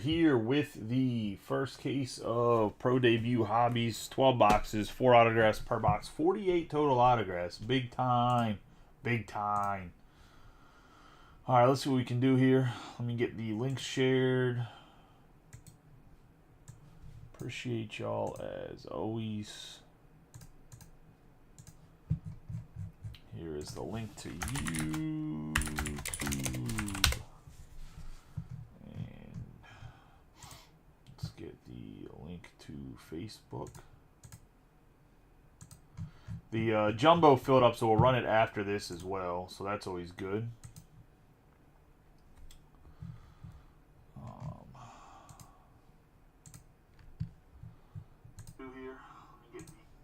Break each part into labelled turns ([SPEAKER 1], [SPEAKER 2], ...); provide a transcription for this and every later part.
[SPEAKER 1] Here with the first case of Pro Debut Hobbies, 12 boxes, 4 autographs per box, 48 total autographs. Big time. Big time. Alright, let's see what we can do here. Let me get the links shared. Appreciate y'all as always. Here is the link to YouTube. Get the link to Facebook. The jumbo filled up, so we'll run it after this as well, so that's always good.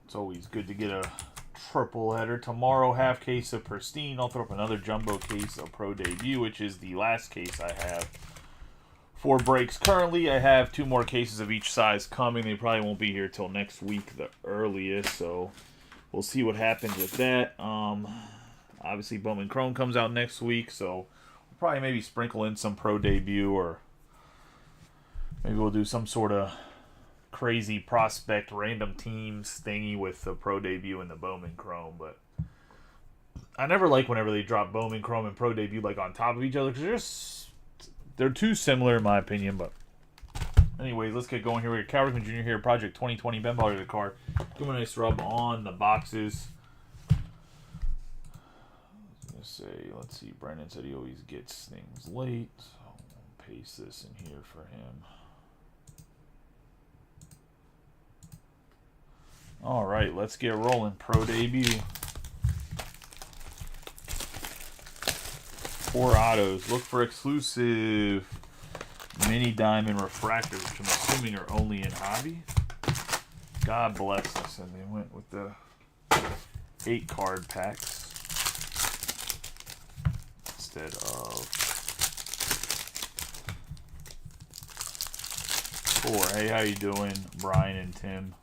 [SPEAKER 1] It's always good to get a triple header. Tomorrow, half case of Pristine. I'll throw up another jumbo case of Pro Debut, which is the last case I have. 4 breaks currently. I have 2 more cases of each size coming. They probably won't be here till next week, the earliest. So we'll see what happens with that. Obviously, Bowman Chrome comes out next week, so we'll probably maybe sprinkle in some Pro Debut, or maybe we'll do some sort of crazy prospect random teams thingy with the Pro Debut and the Bowman Chrome. But I never like whenever they drop Bowman Chrome and Pro Debut like on top of each other, because they're too similar in my opinion. But anyways, let's get going here. We got Cal Ripken Jr. here, Project 2020, Ben Baller to the card. Doing a nice rub on the boxes. Let's see, Brendan said he always gets things late, so I'll paste this in here for him. Alright, let's get rolling. Pro Debut. 4 autos. Look for exclusive mini diamond refractors, which I'm assuming are only in hobby. God bless us. And they went with the 8 card packs instead of 4. Hey, how you doing, Brian and Tim?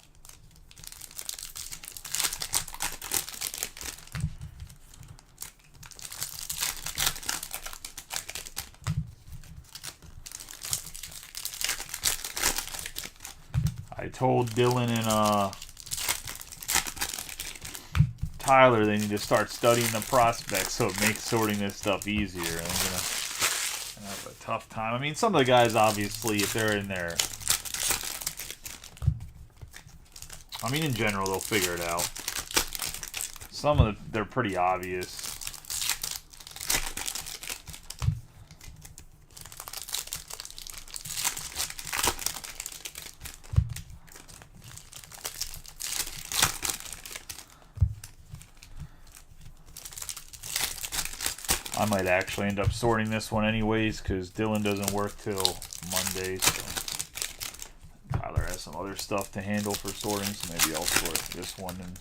[SPEAKER 1] I told Dylan and Tyler they need to start studying the prospects so it makes sorting this stuff easier. I'm gonna have a tough time. I mean, some of the guys, obviously, if they're in there, I mean, in general, they'll figure it out. Some of they're pretty obvious. I might actually end up sorting this one anyways, because Dylan doesn't work till Monday, so Tyler has some other stuff to handle for sorting, so maybe I'll sort this one and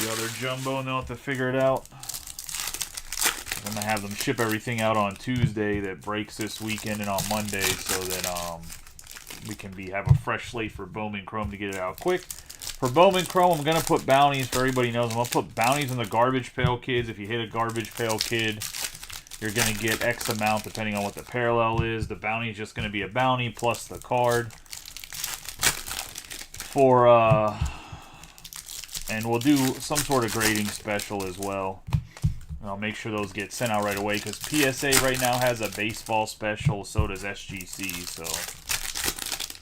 [SPEAKER 1] the other jumbo, and they'll have to figure it out. I'm going to have them ship everything out on Tuesday that breaks this weekend and on Monday, so that we can have a fresh slate for Bowman Chrome to get it out quick. For Bowman Chrome, I'm going to put bounties, for everybody knows. I'm going to put bounties on the Garbage Pail Kids. If you hit a Garbage Pail Kid, you're going to get X amount depending on what the parallel is. The bounty is just going to be a bounty plus the card. And we'll do some sort of grading special as well. And I'll make sure those get sent out right away, because PSA right now has a baseball special, so does SGC, so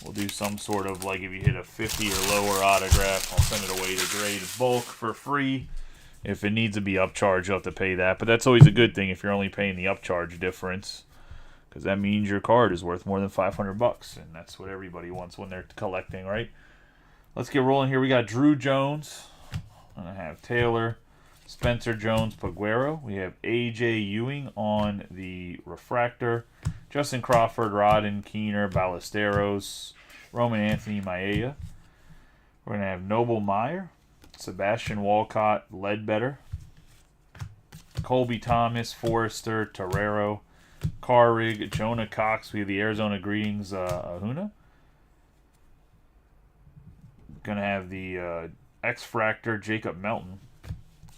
[SPEAKER 1] we'll do some sort of, like, if you hit a 50 or lower autograph, I'll send it away to grade bulk for free. If it needs to be upcharged, you'll have to pay that. But that's always a good thing if you're only paying the upcharge difference, because that means your card is worth more than $500, and that's what everybody wants when they're collecting, right? Let's get rolling here. We got Drew Jones. I have Taylor, Spencer Jones, Paguero. We have A.J. Ewing on the refractor. Justin Crawford, Rodden, Keener, Ballesteros, Roman Anthony, Maeda. We're going to have Noble Meyer, Sebastian Walcott, Ledbetter, Colby Thomas, Forrester, Torrero, Carrig, Jonah Cox. We have the Arizona Greetings, Ahuna. Going to have the X-Fractor, Jacob Melton,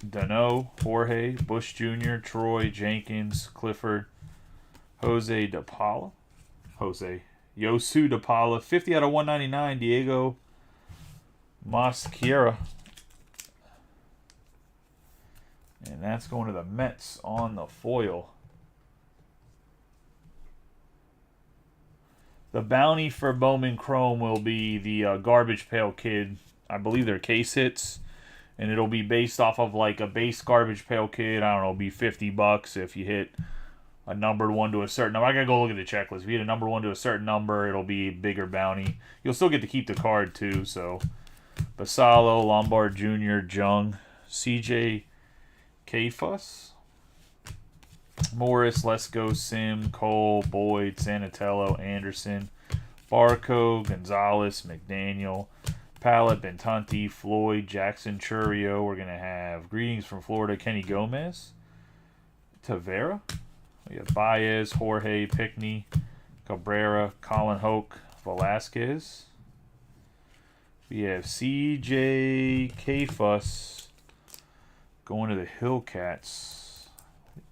[SPEAKER 1] Dano, Jorge, Bush Jr., Troy, Jenkins, Clifford, Jose De Paula, Jose. Yosu DePaula, 50 out of 199, Diego Mosquera. And that's going to the Mets on the foil. The bounty for Bowman Chrome will be the Garbage Pail Kid. I believe they're case hits. And it'll be based off of like a base Garbage Pail Kid. I don't know, it'll be $50 if you hit a numbered one to a certain number. I gotta go look at the checklist. If you hit a number one to a certain number, it'll be a bigger bounty. You'll still get to keep the card too. So, Basalo, Lombard Jr., Jung, CJ Kafus, Morris, Lesko, Sim, Cole, Boyd, Sanatello, Anderson, Barco, Gonzalez, McDaniel, Pallet, Bentanti, Floyd, Jackson, Churio. We're gonna have greetings from Florida, Kenny Gomez, Tavera. We have Baez, Jorge, Pickney, Cabrera, Colin Hoke, Velasquez. We have CJ Kafus going to the Hillcats.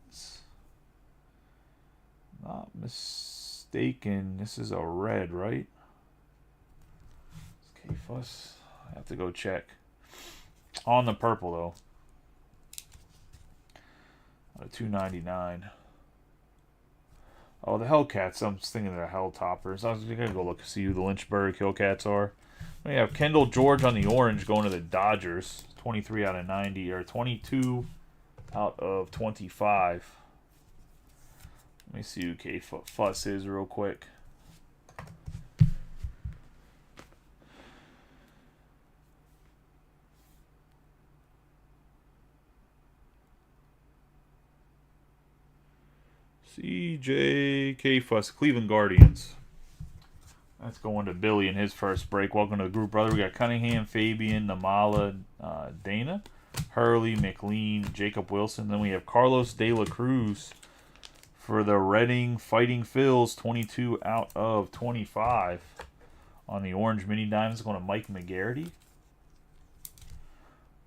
[SPEAKER 1] It's not mistaken. This is a red, right? It's Kafus. I have to go check. On the purple, though. Out of 299. Oh, the Hellcats. I'm just thinking they're Helltoppers. I was going to go look see who the Lynchburg Hillcats are. We have Kendall George on the orange going to the Dodgers. 23 out of 90, or 22 out of 25. Let me see who K-Fuss is real quick. CJ K-Fuss, Cleveland Guardians. That's going to Billy in his first break. Welcome to the group, brother. We got Cunningham, Fabian, Namala, Dana, Hurley, McLean, Jacob Wilson. Then we have Carlos De La Cruz for the Reading Fighting Phils, 22 out of 25. On the orange mini diamonds, going to Mike McGarity.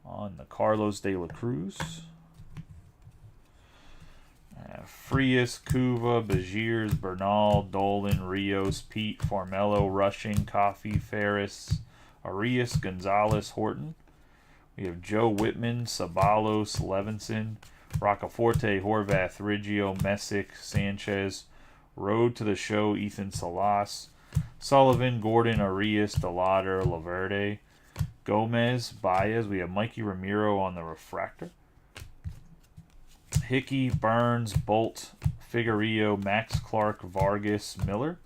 [SPEAKER 1] On the Carlos De La Cruz. Frias, Kuva, Begiers, Bernal, Dolan, Rios, Pete, Formello, Rushing, Coffee, Ferris, Arias, Gonzalez, Horton. We have Joe Whitman, Sabalos, Levinson, Roccaforte, Horvath, Riggio, Messick, Sanchez, Road to the Show, Ethan Salas, Sullivan, Gordon, Arias, DeLauder, Laverde, Gomez, Baez. We have Mikey Ramiro on the refractor. Hickey, Burns, Bolt, Figueroa, Max Clark, Vargas, Miller.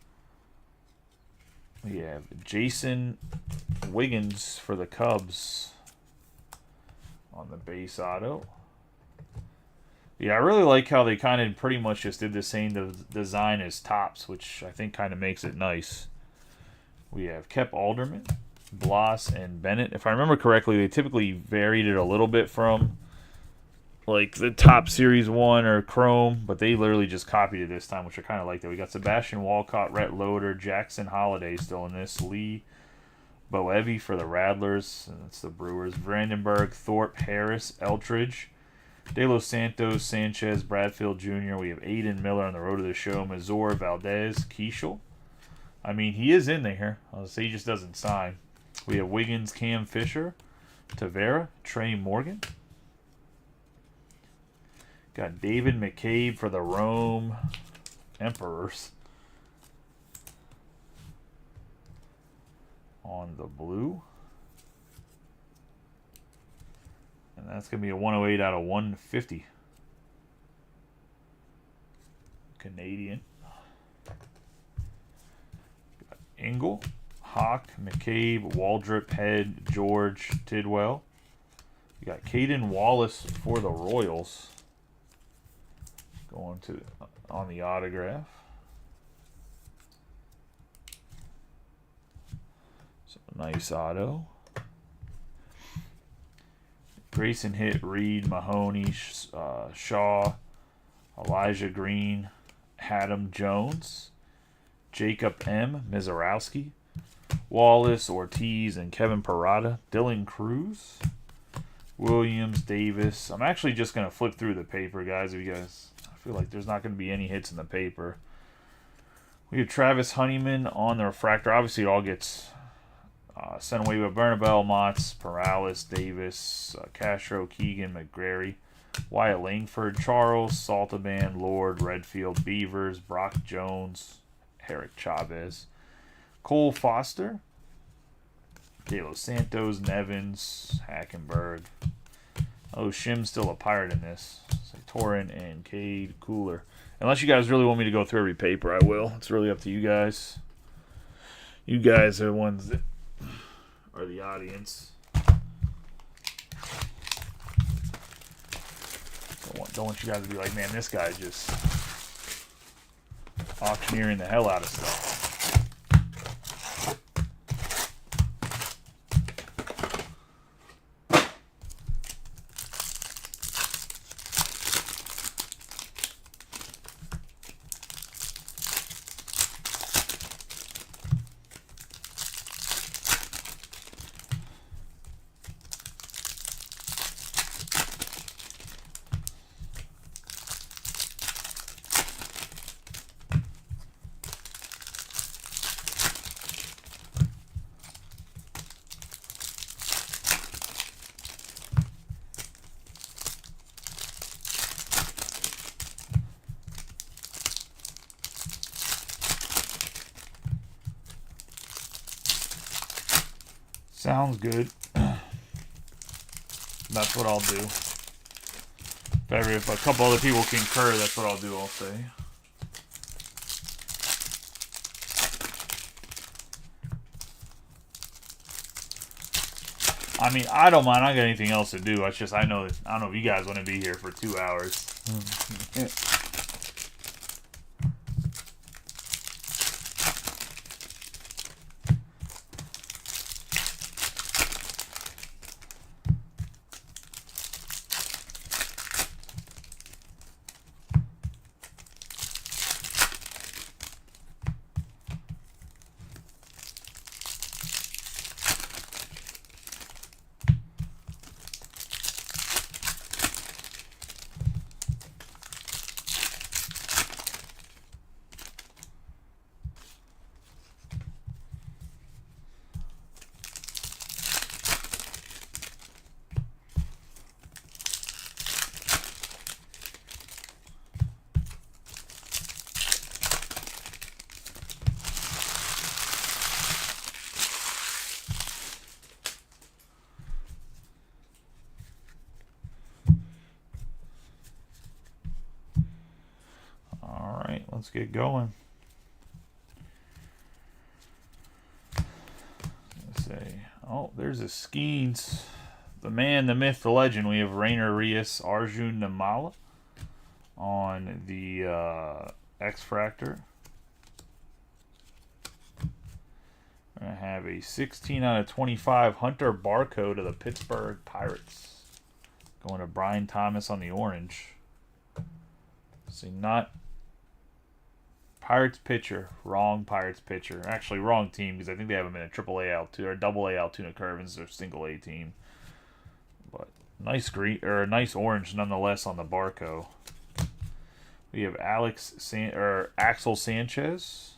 [SPEAKER 1] We have Jason Wiggins for the Cubs on the base auto. Yeah, I really like how they kind of pretty much just did the same design as Topps, which I think kind of makes it nice. We have Kep Alderman, Bloss, and Bennett. If I remember correctly, they typically varied it a little bit from like the Top Series 1 or Chrome, but they literally just copied it this time, which I kind of like that. We got Sebastian Walcott, Rhett Loader, Jackson Holiday still in this, Lee Boevi for the Rattlers, and that's the Brewers, Brandenburg, Thorpe, Harris, Eltridge, De Los Santos, Sanchez, Bradfield Jr. We have Aiden Miller on the road to the show, Mazur, Valdez, Keishel. I mean, he is in there. I'll say he just doesn't sign. We have Wiggins, Cam Fisher, Tavera, Trey Morgan. Got David McCabe for the Rome Emperors on the blue. And that's going to be a 108 out of 150. Canadian. Got Engel, Hawk, McCabe, Waldrop, Head, George, Tidwell. You got Caden Wallace for the Royals. Going to on the autograph. So nice auto. Grayson hit Reed, Mahoney, Shaw, Elijah Green, Adam Jones, Jacob M. Mizarowski, Wallace, Ortiz, and Kevin Parada, Dylan Cruz, Williams, Davis. I'm actually just going to flip through the paper, guys. If you guys, I feel like there's not going to be any hits in the paper. We have Travis Honeyman on the refractor. Obviously, it all gets sent away with Bernabel, Motts, Perales, Davis, Castro, Keegan, McGrary, Wyatt Langford, Charles, Saltaban, Lord, Redfield, Beavers, Brock Jones, Eric Chavez, Cole Foster, De Los Santos, Nevins, Hackenberg. Oh, Shim's still a pirate in this. So Torrin and Cade Cooler. Unless you guys really want me to go through every paper, I will. It's really up to you guys. You guys are the ones that are the audience. Don't want you guys to be like, man, this guy's just auctioneering the hell out of stuff. Sounds good. That's what I'll do. If a couple other people concur, that's what I'll do, I'll say. I mean, I don't mind. I got anything else to do. It's just I don't know if you guys want to be here for 2 hours. Let's get going. Let's see. Oh, there's a Skeens. The man, the myth, the legend. We have Rainer Rios, Arjun Namala on the X-Fractor. We're going to have a 16 out of 25 Hunter Barcode of the Pittsburgh Pirates. Going to Brian Thomas on the orange. See, not Pirates pitcher. Wrong Pirates pitcher. Actually, wrong team because I think they have him in a AAA Altoona or double A Altoona Curve instead of single A team. But nice green or nice orange nonetheless on the Barco. We have Axel Sanchez.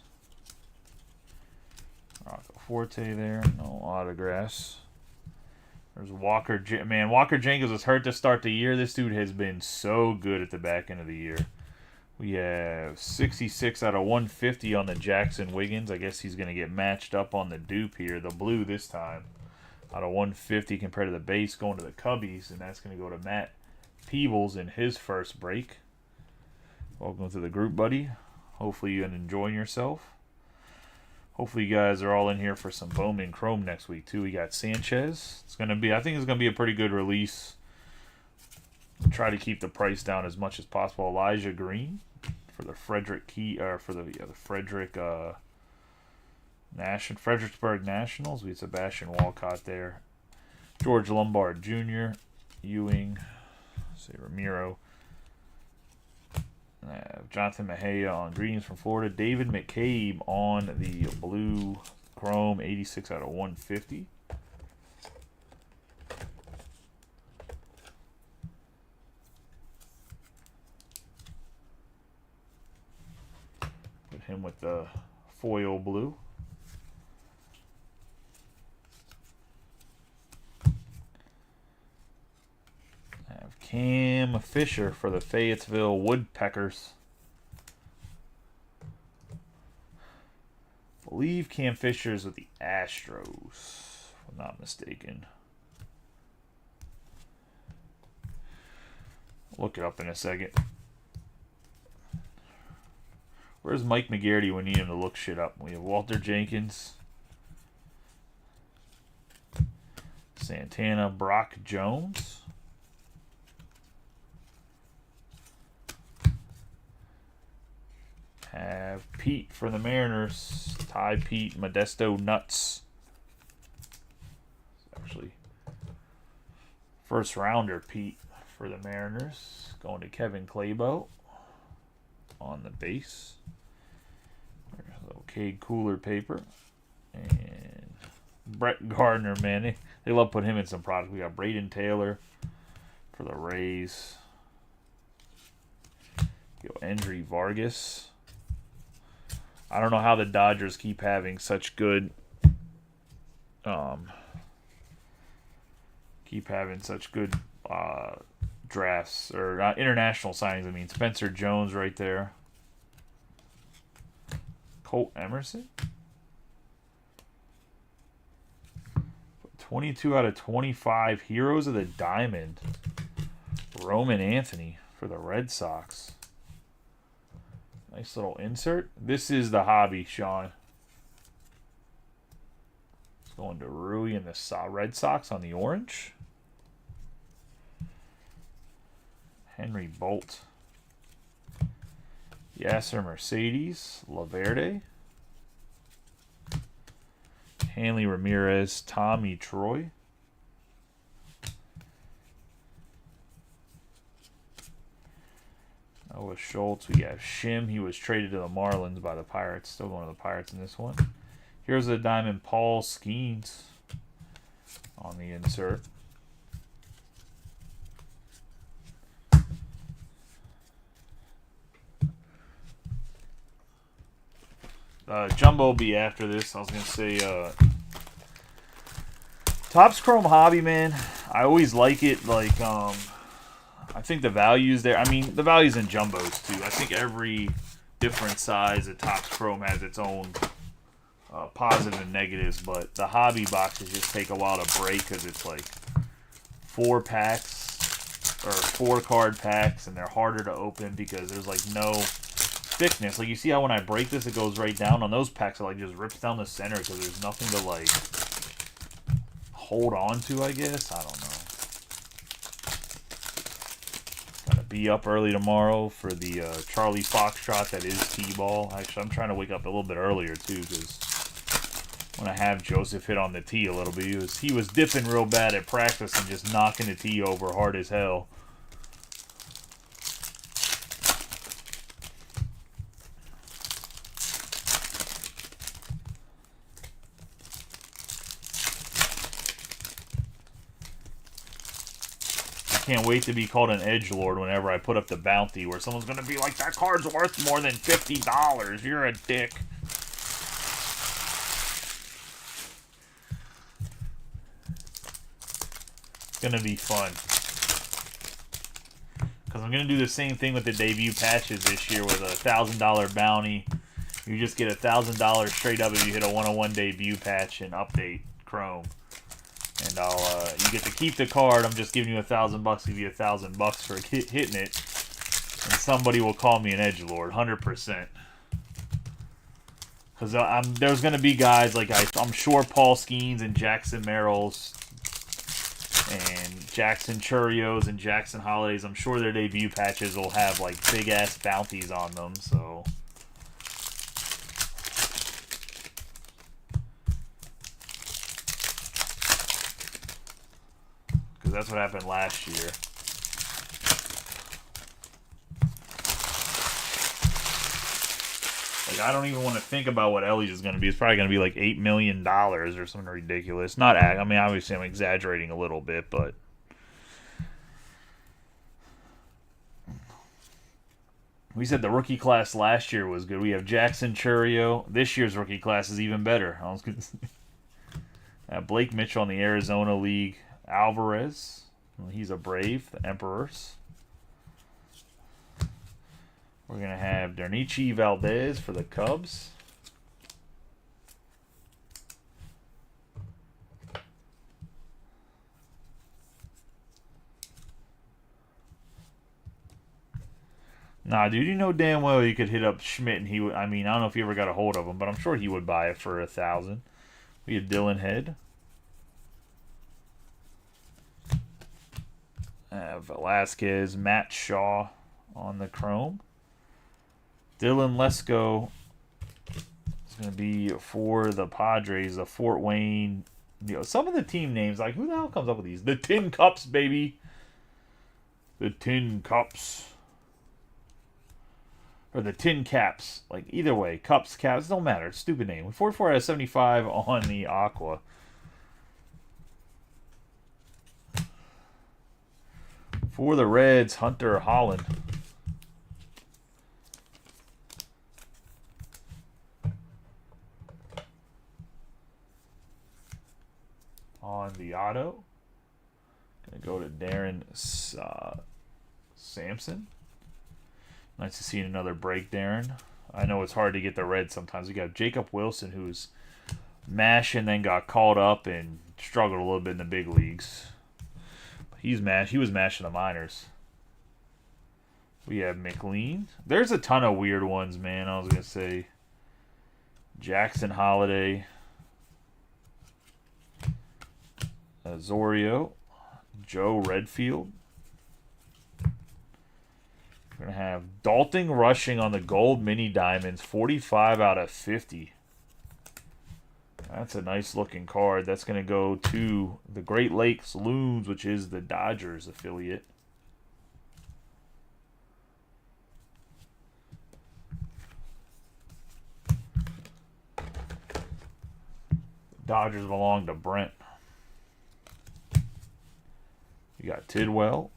[SPEAKER 1] Rocco Forte there. No autographs. There's Walker. Man, Walker Jenkins was hurt to start the year. This dude has been so good at the back end of the year. We have 66 out of 150 on the Jackson Wiggins. I guess he's going to get matched up on the dupe here. The blue this time. Out of 150 compared to the base going to the Cubbies. And that's going to go to Matt Peebles in his first break. Welcome to the group, buddy. Hopefully you're enjoying yourself. Hopefully you guys are all in here for some Bowman Chrome next week, too. We got Sanchez. I think it's going to be a pretty good release. Try to keep the price down as much as possible. Elijah Green for the Fredericksburg Nationals. We had Sebastian Walcott there. George Lombard Jr., Ewing, Ramiro. Jonathan Mejia on greens from Florida. David McCabe on the blue chrome, 86 out of 150. Him with the foil blue. Have Cam Fisher for the Fayetteville Woodpeckers. I believe Cam Fisher is with the Astros, if I'm not mistaken. Look it up in a second. Where's Mike McGarity when you need him to look shit up? We have Walter Jenkins, Santana, Brock Jones, have Pete for the Mariners, Ty Pete, Modesto Nuts. Actually, first rounder Pete for the Mariners, going to Kevin Claybo on the base. There's a little Cade Cooler paper. And Brett Gardner, man. They love putting him in some product. We got Braden Taylor for the Rays. Andrew Vargas. I don't know how the Dodgers keep having such good drafts or international signings. I mean, Spencer Jones right there. Colt Emerson. 22 out of 25. Heroes of the Diamond. Roman Anthony for the Red Sox. Nice little insert. This is the hobby, Sean. It's going to Rui and the Red Sox on the orange. Henry Bolt. Yasser Mercedes. Laverde. Hanley Ramirez. Tommy Troy. Noah Schultz. We have Shim. He was traded to the Marlins by the Pirates. Still going to the Pirates in this one. Here's the diamond Paul Skeens on the insert. Jumbo will be after this. I was going to say Topps Chrome Hobby, man. I always like it. Like, I think the value's there. I mean, the value's in Jumbos, too. I think every different size of Topps Chrome has its own positive and negatives, but the hobby boxes just take a while to break because it's like 4 packs or 4 card packs, and they're harder to open because there's like no thickness. Like, you see how when I break this, it goes right down? On those packs, it like just rips down the center because there's nothing to like hold on to, I guess. I don't know. Gotta be up early tomorrow for the Charlie Foxtrot that is T-ball. Actually, I'm trying to wake up a little bit earlier too because when I have Joseph hit on the tee a little bit, he was dipping real bad at practice and just knocking the tee over hard as hell. Can't wait to be called an edgelord whenever I put up the bounty where someone's going to be like, that card's worth more than $50. You're a dick. It's going to be fun. Because I'm going to do the same thing with the debut patches this year with a $1,000 bounty. You just get $1,000 straight up if you hit a 101 debut patch and update Chrome. And you get to keep the card. I'm just giving you $1,000, give you $1,000 for hitting it, and somebody will call me an edgelord, 100%. Because there's gonna be guys like I'm sure Paul Skeens and Jackson Merrills and Jackson Churios and Jackson Holidays. I'm sure their debut patches will have like big ass bounties on them. So. That's what happened last year. Like, I don't even want to think about what Ellie's is going to be. It's probably going to be like $8 million or something ridiculous. I mean, obviously I'm exaggerating a little bit, but We said the rookie class last year was good. We have Jackson Churio. This year's rookie class is even better. I was gonna say. Blake Mitchell in the Arizona League. Alvarez. Well, he's a Brave. The Emperors. We're going to have Dernichi Valdez for the Cubs. Nah, dude, you know damn well you could hit up Schmidt and he would. I mean, I don't know if you ever got a hold of him, but I'm sure he would buy it for $1,000. We have Dylan Head. Velasquez, Matt Shaw on the Chrome. Dylan Lesko is going to be for the Padres, the Fort Wayne. You know, some of the team names, like who the hell comes up with these? The Tin Cups, baby. The Tin Cups. Or the Tin Caps. Like either way, Cups, Caps, don't matter. Stupid name. 44 out of 75 on the Aqua. For the Reds, Hunter Holland. On the auto. Going to go to Darren Sampson. Nice to see another break, Darren. I know it's hard to get the Reds sometimes. We got Jacob Wilson, who's mashing, then got called up and struggled a little bit in the big leagues. He was mashing the minors. We have McLean. There's a ton of weird ones, man. I was going to say Jackson Holiday. Azorio. Joe Redfield. We're going to have Dalton Rushing on the gold mini diamonds. 45 out of 50. That's a nice looking card. That's going to go to the Great Lakes Loons, which is the Dodgers affiliate. The Dodgers belong to Brent. You got Tidwell.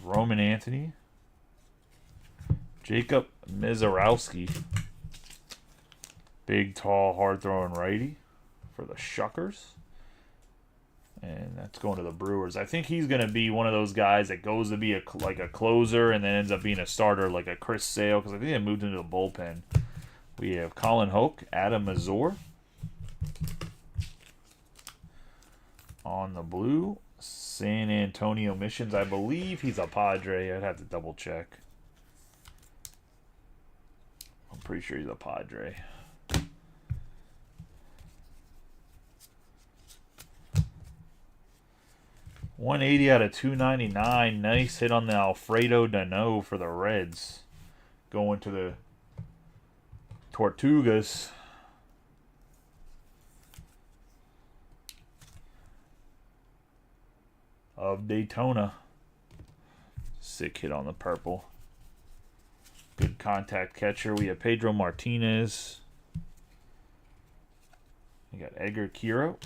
[SPEAKER 1] Roman Anthony. Jacob Mizorowski. Big, tall, hard-throwing righty for the Shuckers. And that's going to the Brewers. I think he's going to be one of those guys that goes to be like a closer and then ends up being a starter like a Chris Sale, because I think they moved into the bullpen. We have Colin Hoke, Adam Mazur. On the blue, San Antonio Missions. I believe he's a Padre. I'd have to double check. I'm pretty sure he's a Padre. $180 out of $299. Nice hit on the Alfredo Dano for the Reds. Going to the Tortugas. Of Daytona. Sick hit on the purple. Good contact catcher. We have Pedro Martinez. We got Edgar Quiro.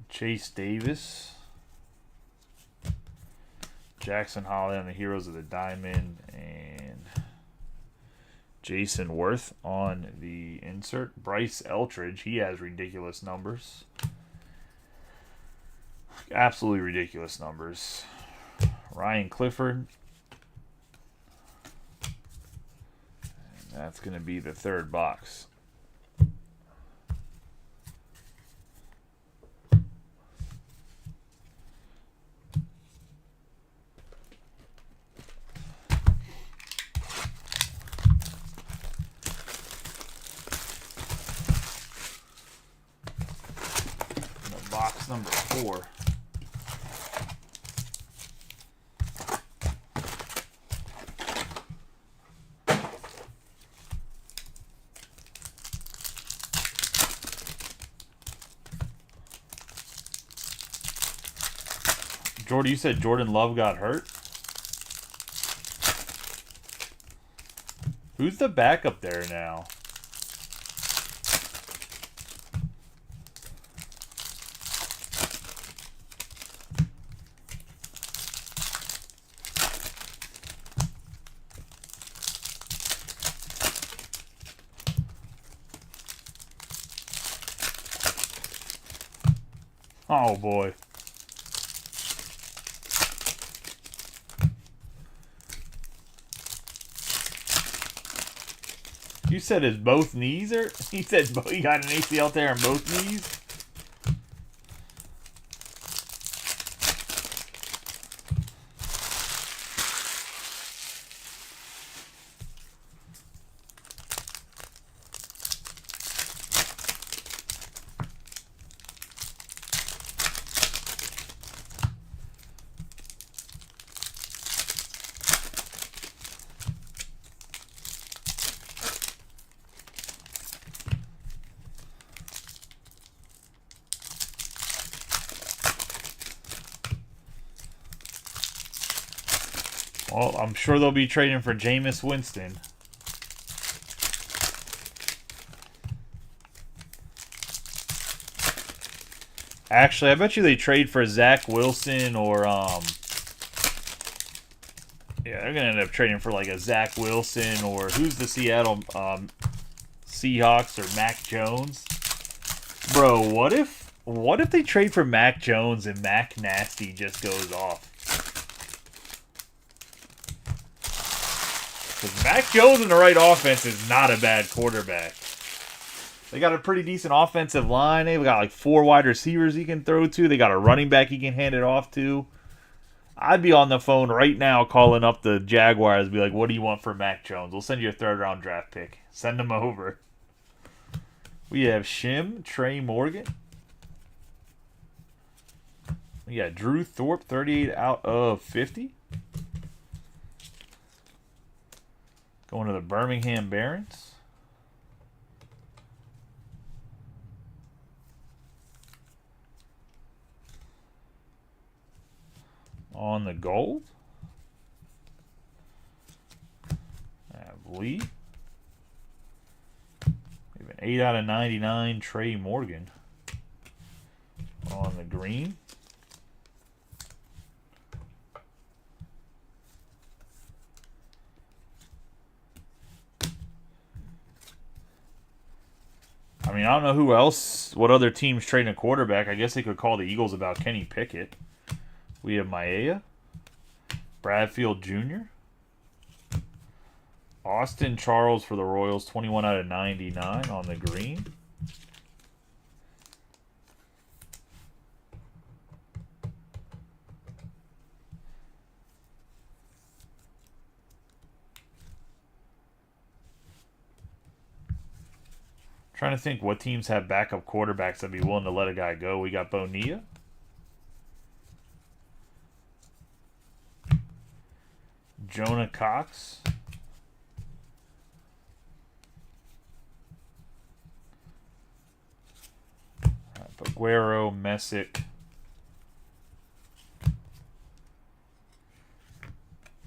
[SPEAKER 1] Chase Davis. Jackson Holiday on the Heroes of the Diamond. And Jason Worth on the insert. Bryce Eltridge. He has ridiculous numbers. Absolutely ridiculous numbers. Ryan Clifford. And that's going to be the third box. Box number 4. Jordan, you said Jordan Love got hurt? Who's the backup there now? Oh, boy. You said his both knees are... He said he got an ACL tear in both knees? Well, I'm sure they'll be trading for Jameis Winston. Actually, I bet you they trade for Zach Wilson or yeah, they're gonna end up trading for like a Zach Wilson or who's the Seattle Seahawks or Mac Jones. Bro, what if they trade for Mac Jones and Mac Nasty just goes off? Because Mac Jones in the right offense is not a bad quarterback. They got a pretty decent offensive line. They've got like 4 wide receivers he can throw to. They got a running back he can hand it off to. I'd be on the phone right now calling up the Jaguars. Be like, what do you want for Mac Jones? We'll send you a 3rd round draft pick. Send him over. We have Shim, Trey Morgan. We got Drew Thorpe, 38 out of 50. Going to the Birmingham Barons. On the gold, I have Lee. We have an 8 out of 99 Trey Morgan. On the green, I mean, I don't know who else, what other teams trading a quarterback. I guess they could call the Eagles about Kenny Pickett. We have Maya, Bradfield Jr., Austin Charles for the Royals, 21 out of 99 on the green. Trying to think what teams have backup quarterbacks that'd be willing to let a guy go. We got Bonilla. Jonah Cox. Aguero, Messick.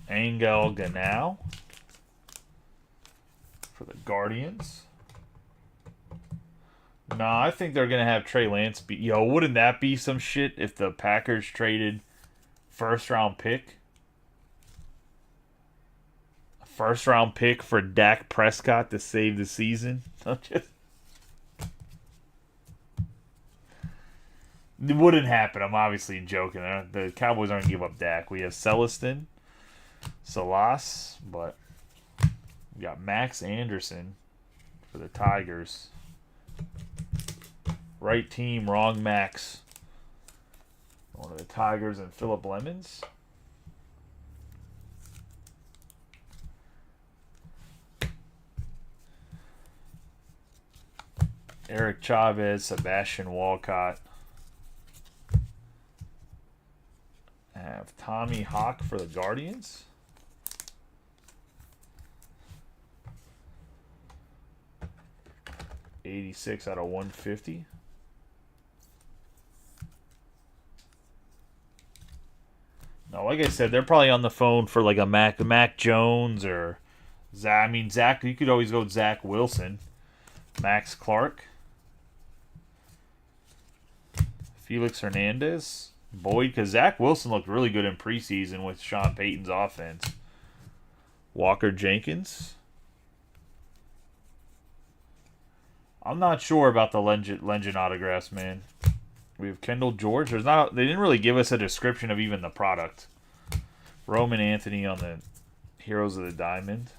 [SPEAKER 1] Angel Ganau for the Guardians. Nah, I think they're going to have Trey Lance be... Yo, wouldn't that be some shit if the Packers traded 1st round pick? First round pick for Dak Prescott to save the season. It wouldn't happen. I'm obviously joking. The Cowboys aren't going to give up Dak. We have Celestin, Salas, but we got Max Anderson for the Tigers. Right team, wrong Max. One of the Tigers and Phillip Lemons. Eric Chavez, Sebastian Walcott. I have Tommy Hawk for the Guardians. '86 out of 150. No, like I said, they're probably on the phone for like a Mac Jones or Zach. I mean, Zach. You could always go with Zach Wilson, Max Clark. Felix Hernandez, Boyd, because Zach Wilson looked really good in preseason with Sean Payton's offense. Walker Jenkins. I'm not sure about the legend autographs, man. We have Kendall George. There's not. They didn't really give us a description of even the product. Roman Anthony on the Heroes of the Diamond.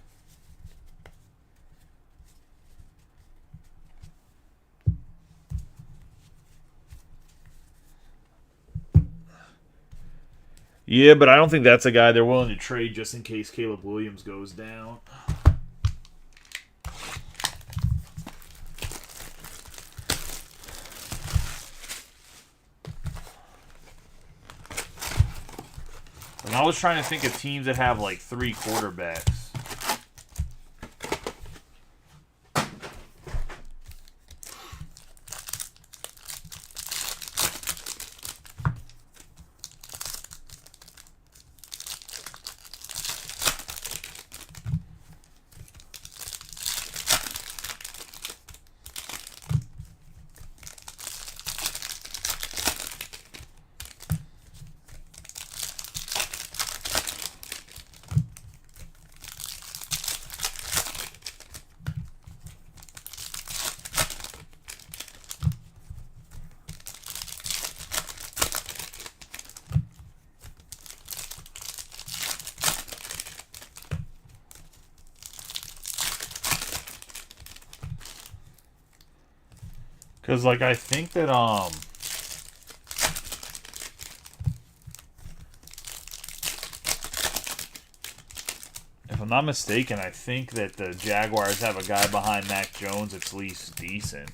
[SPEAKER 1] Yeah, but I don't think that's a guy they're willing to trade just in case Caleb Williams goes down. And I was trying to think of teams that have like 3 quarterbacks. Because, like, I think that, if I'm not mistaken, I think that the Jaguars have a guy behind Mac Jones that's at least decent.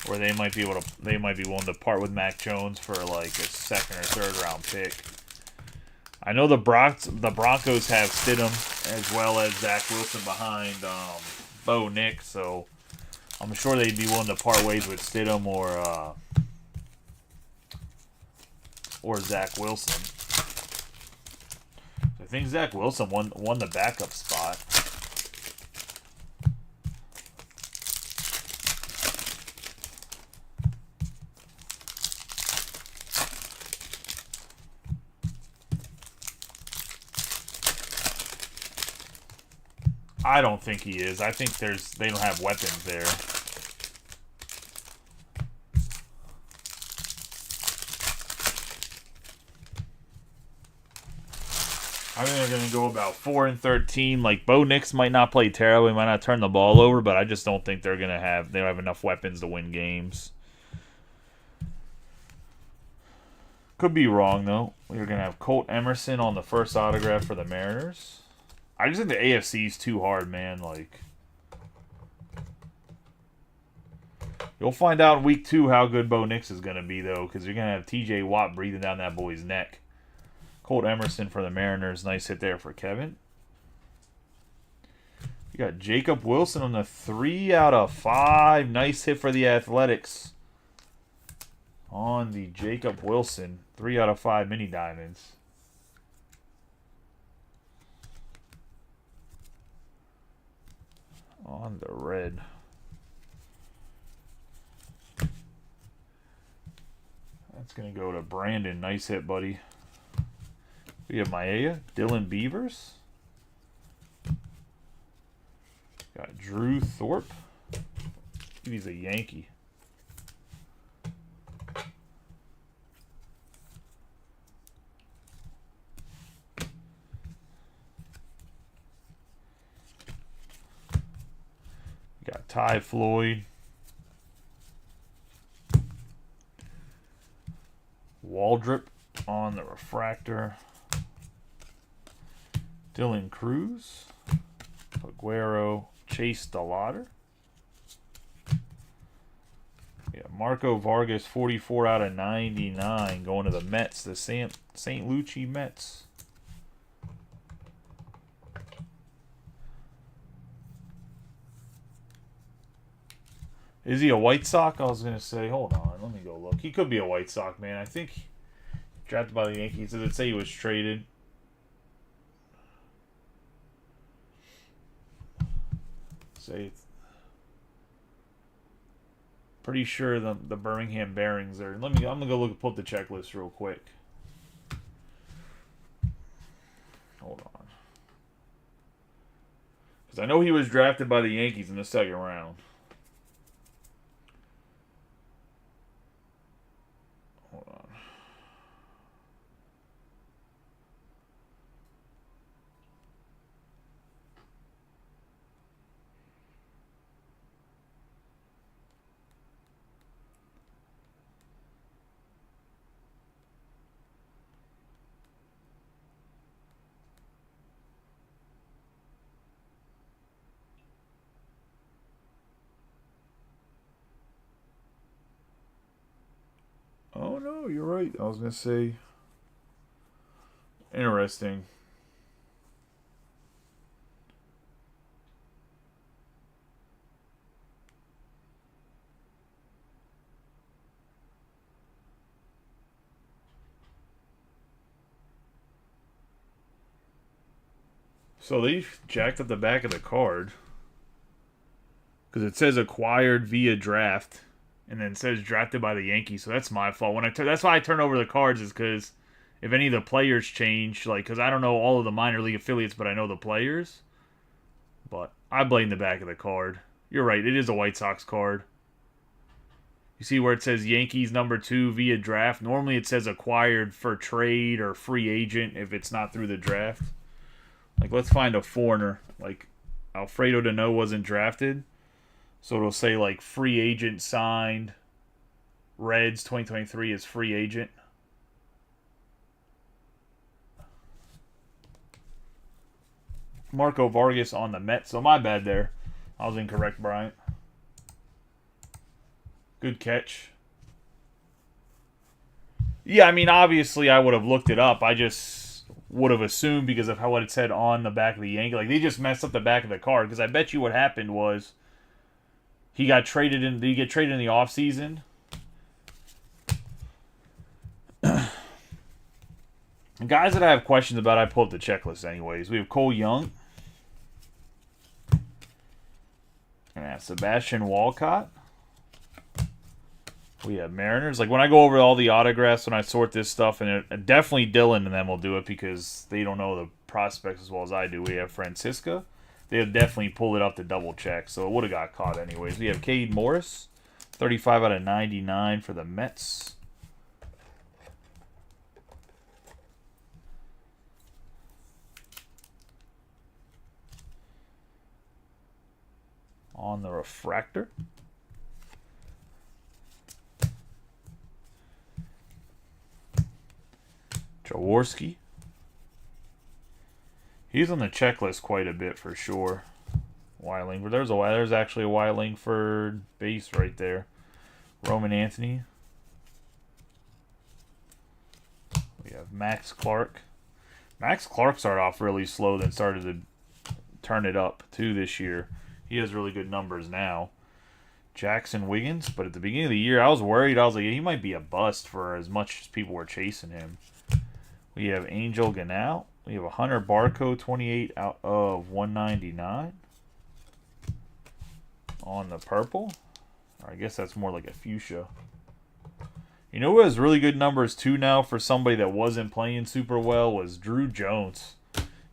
[SPEAKER 1] Or they might be willing to part with Mac Jones for, like, a second or third round pick. I know the Broncos have Stidham as well as Zach Wilson behind Bo Nix, so I'm sure they'd be willing to part ways with Stidham or Zach Wilson. I think Zach Wilson won the backup spot. I don't think he is. I think they don't have weapons there. I think they're going to go about 4-13. Like, Bo Nix might not play terribly, might not turn the ball over, but I just don't think they don't have enough weapons to win games. Could be wrong, though. We're going to have Colt Emerson on the first autograph for the Mariners. I just think the AFC is too hard, man. Like, you'll find out in week 2 how good Bo Nix is going to be, though, because you're going to have T.J. Watt breathing down that boy's neck. Colt Emerson for the Mariners. Nice hit there for Kevin. You got Jacob Wilson on the 3/5. Nice hit for the Athletics. On the Jacob Wilson 3/5 mini diamonds. On the red. That's going to go to Brandon. Nice hit, buddy. We have Maya, Dylan Beavers. Got Drew Thorpe. He's a Yankee. Got Ty Floyd. Waldrop on the refractor. Dylan Cruz. Aguero. Chase DeLauder. Yeah, Marco Vargas, 44/99, going to the Mets, the St. Lucie Mets. Is he a White Sox? I was going to say, hold on, let me go look. He could be a White Sox, man. I think drafted by the Yankees. Does it say he was traded? Say it's pretty sure the Birmingham Barons are. I'm gonna go pull up the checklist real quick. Hold on. Because I know he was drafted by the Yankees in the second round. Hold on. Oh, no, you're right. I was going to say. Interesting. So they jacked up the back of the card. Because it says acquired via draft. And then it says drafted by the Yankees. So that's my fault. That's why I turn over the cards, is because if any of the players change, like, because I don't know all of the minor league affiliates, but I know the players. But I blame the back of the card. You're right. It is a White Sox card. You see where it says Yankees number 2 via draft? Normally it says acquired for trade or free agent if it's not through the draft. Like, let's find a foreigner. Like, Alfredo Dano wasn't drafted. So it'll say, like, free agent signed. Reds 2023 is free agent. Marco Vargas on the Mets. So my bad there. I was incorrect, Bryant. Good catch. Yeah, I mean, obviously I would have looked it up. I just would have assumed because of what it said on the back of the Yankee. Like, they just messed up the back of the card. Because I bet you what happened was he got traded in. Did he get traded in the offseason? Guys that I have questions about, I pull up the checklist anyways. We have Cole Young. Yeah, Sebastian Walcott. We have Mariners. Like, when I go over all the autographs, when I sort this stuff, and definitely Dylan and them will do it because they don't know the prospects as well as I do. We have Francisca. They'll definitely pull it up to double check, so it would have got caught anyways. We have Cade Morris, 35 out of 99 for the Mets. On the refractor. Jaworski. He's on the checklist quite a bit for sure. Weiling. There's actually a Weiling for base right there. Roman Anthony. We have Max Clark. Max Clark started off really slow, then started to turn it up too this year. He has really good numbers now. Jackson Wiggins, but at the beginning of the year, I was worried. I was like, he might be a bust for as much as people were chasing him. We have Angel Ganal. We have a Hunter Barco, 28 out of 199 on the purple. Or I guess that's more like a fuchsia. You know who has really good numbers too now for somebody that wasn't playing super well was Drew Jones.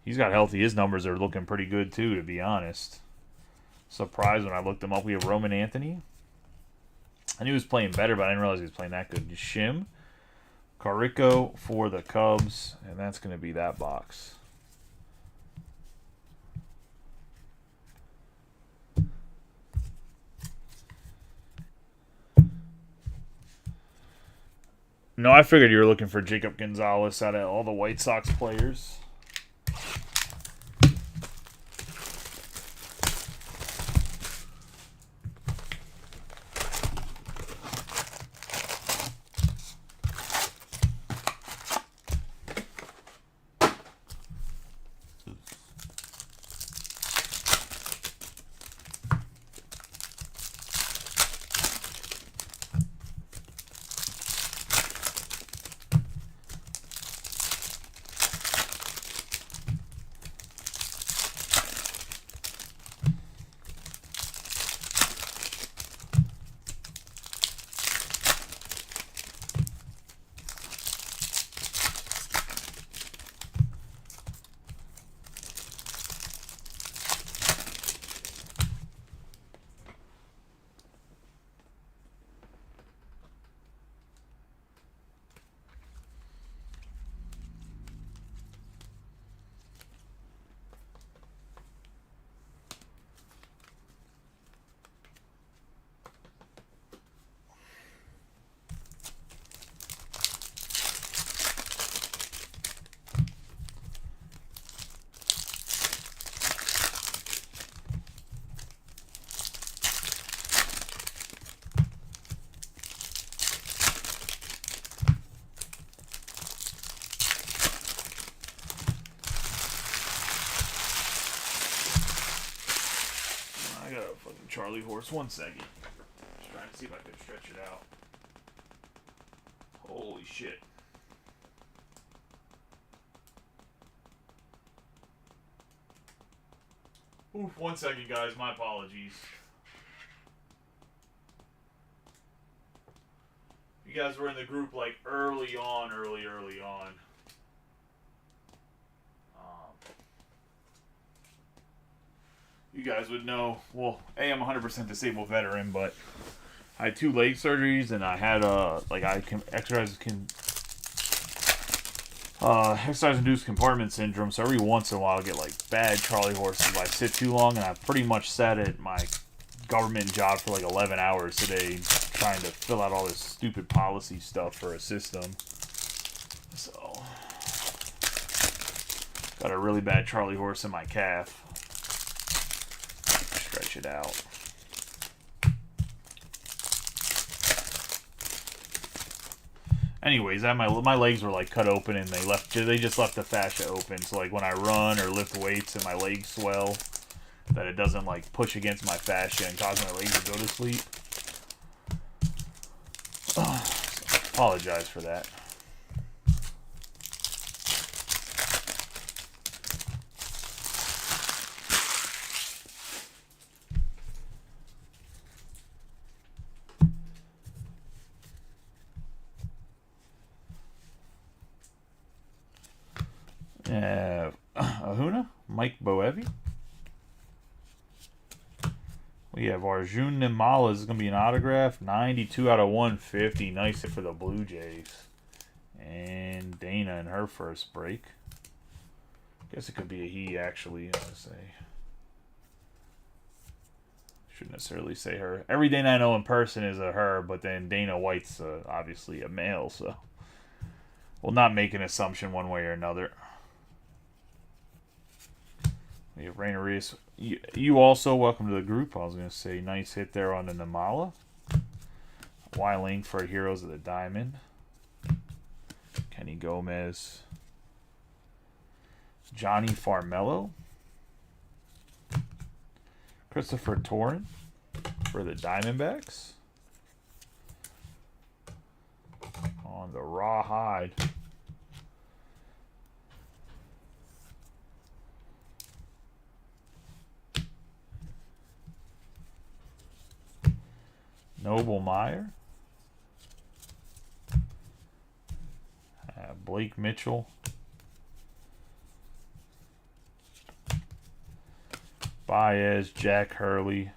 [SPEAKER 1] He's got healthy. His numbers are looking pretty good too, to be honest. Surprised when I looked him up. We have Roman Anthony. I knew he was playing better, but I didn't realize he was playing that good. Shim. Carico for the Cubs, and that's going to be that box. No, I figured you were looking for Jacob Gonzalez out of all the White Sox players. grab a fucking Charlie horse. 1 second. Just trying to see if I can stretch it out. Holy shit. Oof, 1 second, guys. My apologies. You guys were in the group like early on. You guys would know. Well, I'm 100% disabled veteran, but I had 2 leg surgeries, and I had exercise-induced compartment syndrome. So every once in a while, I get like bad Charlie horses if I sit too long, and I pretty much sat at my government job for like 11 hours today, trying to fill out all this stupid policy stuff for a system. So got a really bad Charlie horse in my calf. Stretch it out. Anyways, my legs were like cut open, and they just left the fascia open. So like when I run or lift weights and my legs swell, that it doesn't like push against my fascia and cause my legs to go to sleep. So apologize for that. Ahuna, Mike Boevi. We have Arjun Nimala. This is going to be an autograph. 92 out of 150. Nice hit for the Blue Jays. And Dana in her first break. Guess it could be a he, actually. I would say. Shouldn't necessarily say her. Every Dana I know in person is a her, but then Dana White's obviously a male, so we'll not make an assumption one way or another. We have Rainer Reese. You also, welcome to the group. I was going to say, nice hit there on the Nimala. Y-Link for Heroes of the Diamond. Kenny Gomez. Johnny Farmello. Christopher Torrin for the Diamondbacks. On the Rawhide. Noble Meyer. Blake Mitchell. Baez, Jack Hurley.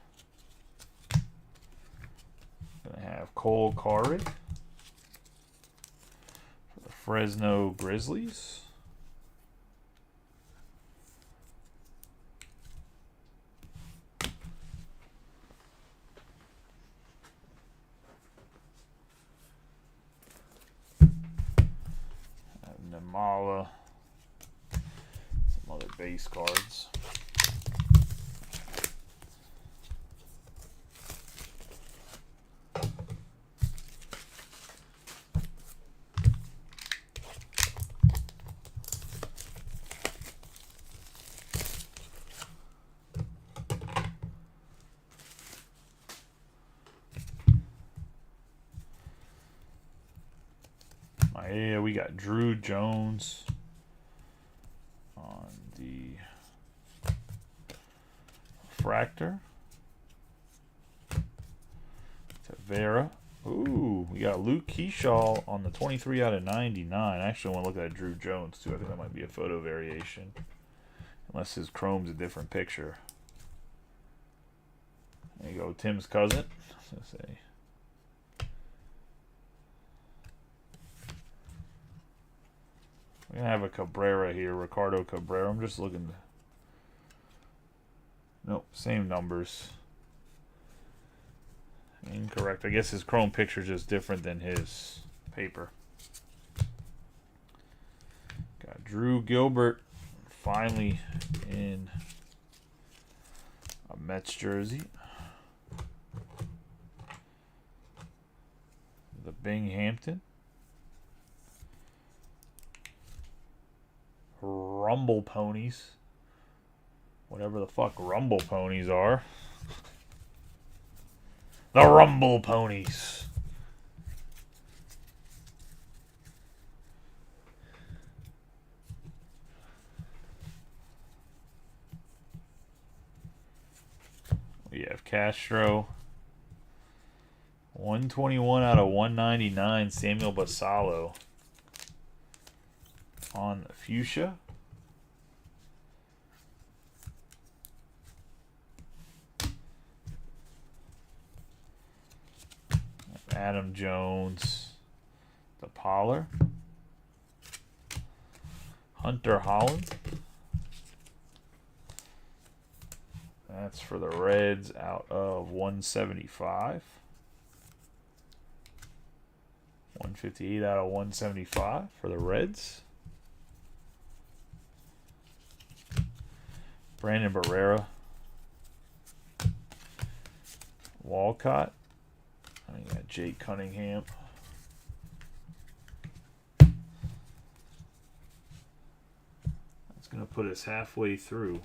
[SPEAKER 1] Gonna have Cole Carrick for the Fresno Grizzlies. Namala. Some other base cards. Yeah, we got Drew Jones on the Fractor. Tavera. Ooh, we got Luke Keyshaw on the 23 out of 99. I actually want to look at Drew Jones, too. I think that might be a photo variation. Unless his chrome's a different picture. There you go, Tim's cousin. Let's say. We're going to have a Cabrera here, Ricardo Cabrera. I'm just looking. Nope, same numbers. Incorrect. I guess his chrome picture is just different than his paper. Got Drew Gilbert finally in a Mets jersey. The Binghamton. Rumble Ponies. Whatever the fuck Rumble Ponies are. The Rumble Ponies. We have Castro. 121 out of 199, Samuel Basallo. On Fuchsia. Adam Jones. The Pollard. Hunter Holland. That's for the Reds out of 175. 158 out of 175 for the Reds. Brandon Barrera. Walcott. I got Jake Cunningham. That's going to put us halfway through.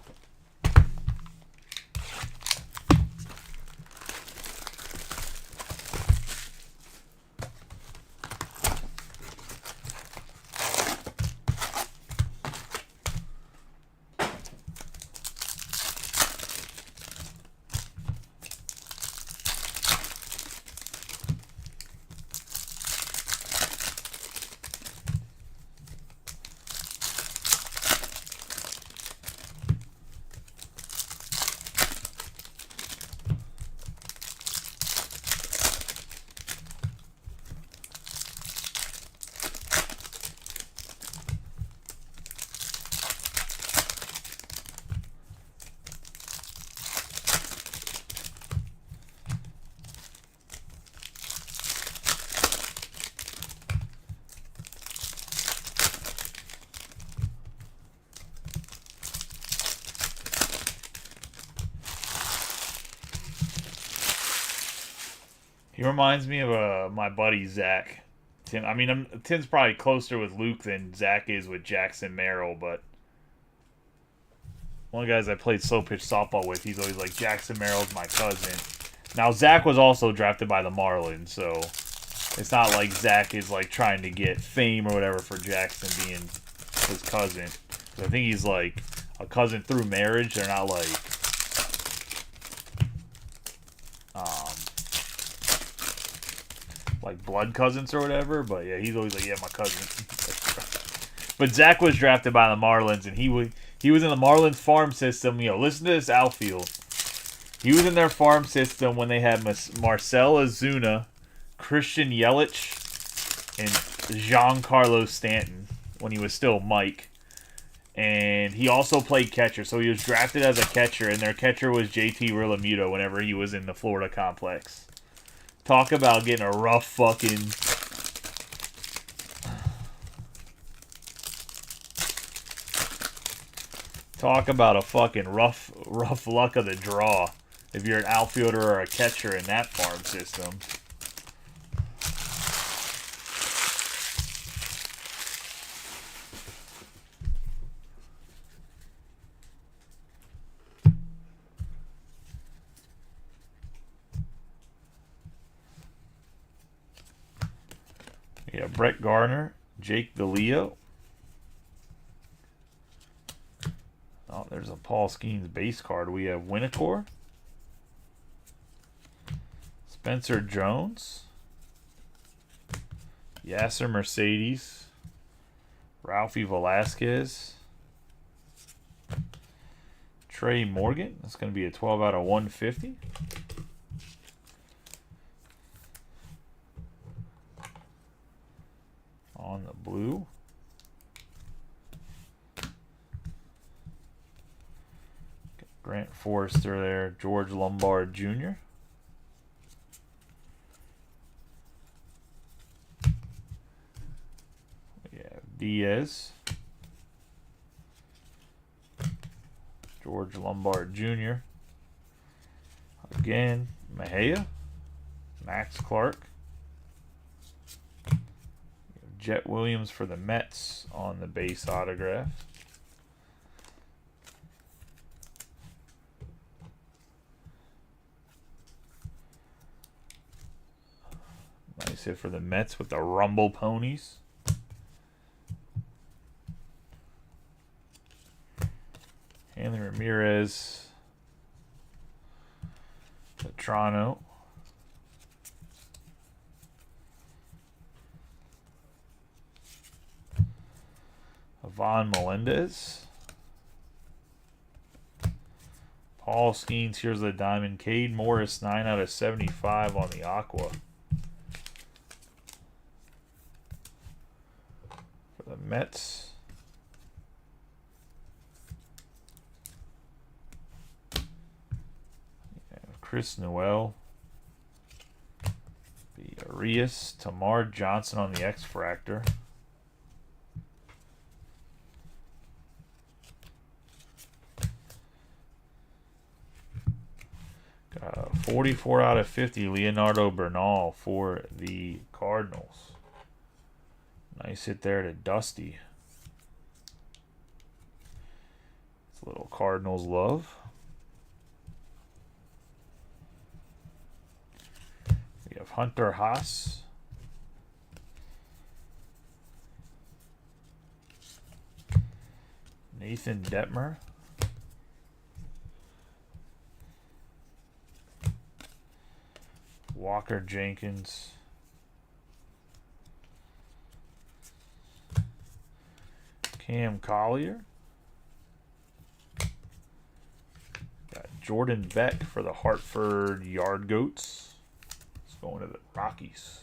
[SPEAKER 1] He reminds me of my buddy Zach. Tim. I mean, Tim's probably closer with Luke than Zach is with Jackson Merrill, but one of the guys I played slow pitch softball with, he's always like, Jackson Merrill's my cousin. Now, Zach was also drafted by the Marlins, so it's not like Zach is like trying to get fame or whatever for Jackson being his cousin. I think he's like a cousin through marriage. They're not like blood cousins or whatever, but yeah, he's always like, yeah, my cousin. But Zach was drafted by the Marlins, and he was in the Marlins farm system. You know, listen to this outfield. He was in their farm system when they had Marcell Ozuna, Christian Yelich, and Giancarlo Stanton when he was still Mike. And he also played catcher, so he was drafted as a catcher, and their catcher was JT Realmuto whenever he was in the Florida complex. Talk about getting a rough fucking... Talk about a fucking rough luck of the draw if you're an outfielder or a catcher in that farm system. Yeah, Brett Garner, Jake DeLeo. Oh, there's a Paul Skeens base card. We have Winnicor, Spencer Jones, Yasser Mercedes, Ralphie Velasquez, Trey Morgan. That's going to be a 12 out of 150. On the blue. Grant Forrester there. George Lombard Jr. We have Diaz. George Lombard Jr. Again, Mejia. Max Clark. Jet Williams for the Mets on the base autograph. Nice hit for the Mets with the Rumble Ponies. Hanley Ramirez. The Toronto. Ivan Melendez. Paul Skeens, here's the diamond. Cade Morris, 9 out of 75 on the Aqua. For the Mets. Chris Newell. The Arias. Tamar Johnson on the X-Fractor. 44 out of 50, Leonardo Bernal for the Cardinals. Nice hit there to Dusty. It's a little Cardinals love. We have Hunter Haas. Nathan Detmer. Walker Jenkins. Cam Collier. Got Jordan Beck for the Hartford Yard Goats. It's going to the Rockies.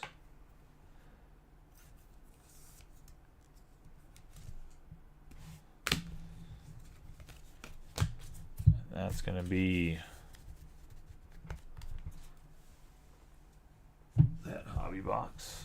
[SPEAKER 1] That's going to be that hobby box.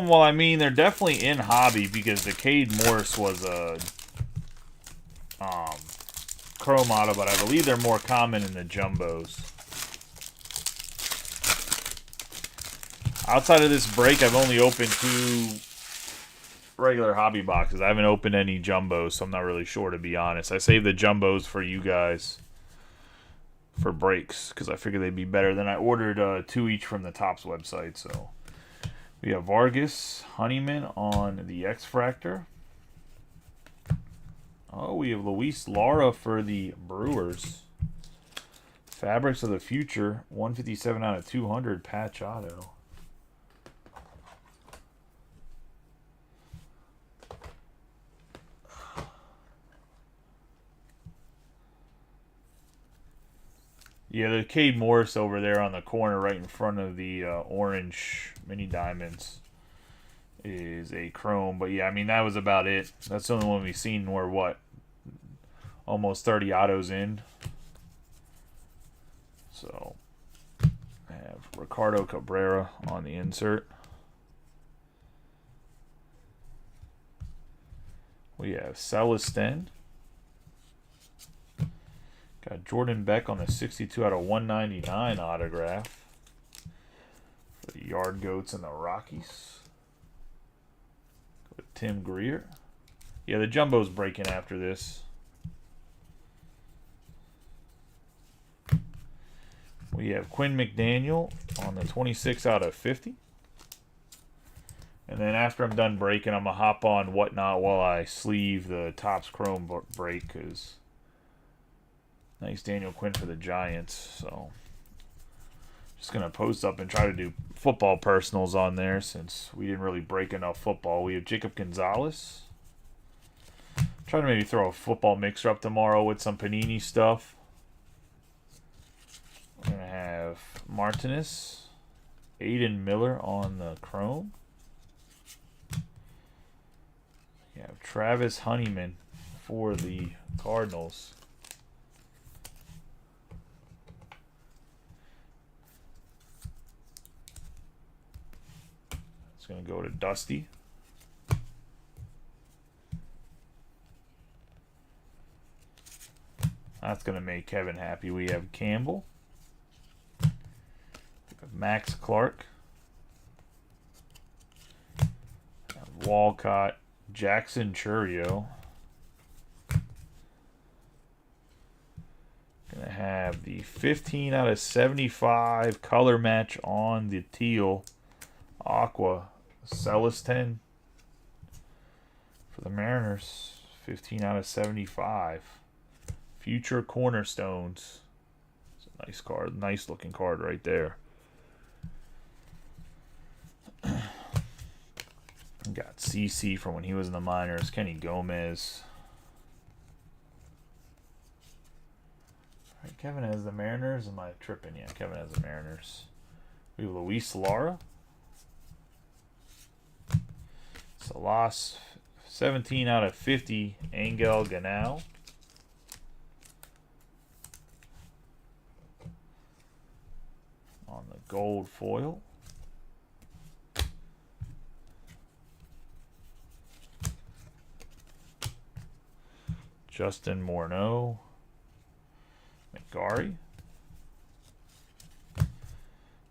[SPEAKER 1] Well, I mean, they're definitely in hobby because the Cade Morris was a chrome auto, but I believe they're more common in the jumbos. Outside of this break, I've only opened 2 regular hobby boxes. I haven't opened any jumbos, so I'm not really sure, to be honest. I saved the jumbos for you guys for breaks because I figured they'd be better. Then I ordered 2 each from the Topps website, so We have Vargas, Honeyman on the X-Fractor. Oh, we have Luis Lara for the Brewers. Fabrics of the Future, 157 out of 200, patch auto. Yeah, the Cade Morris over there on the corner right in front of the orange mini diamonds is a chrome. But yeah, I mean, that was about it. That's the only one we've seen. We're, what, almost 30 autos in. So, I have Ricardo Cabrera on the insert. We have Celestin. Got Jordan Beck on the 62 out of 199 autograph for the Yard Goats and the Rockies. Go to Tim Greer. Yeah, the jumbo's breaking after this. We have Quinn McDaniel on the 26 out of 50. And then after I'm done breaking, I'm going to hop on Whatnot while I sleeve the Topps Chrome break, because nice Daniel Quinn for the Giants. So just going to post up and try to do football personals on there since we didn't really break enough football. We have Jacob Gonzalez. Try to maybe throw a football mixer up tomorrow with some Panini stuff. We're going to have Martinez, Aiden Miller on the Chrome. We have Travis Honeyman for the Cardinals. It's going to go to Dusty. That's going to make Kevin happy. We have Campbell. Max Clark, Walcott, Jackson Churio. Gonna have the 15 out of 75 color match on the teal aqua Celestin for the Mariners. 15 out of 75. Future Cornerstones. It's a nice card, nice looking card right there. Got CC from when he was in the minors. Kenny Gomez. All right, Kevin has the Mariners. Am I tripping? Yeah, Kevin has the Mariners. We have Luis Lara. Salas, 17 out of 50. Angel Ganao. On the gold foil. Justin Morneau, McGarry,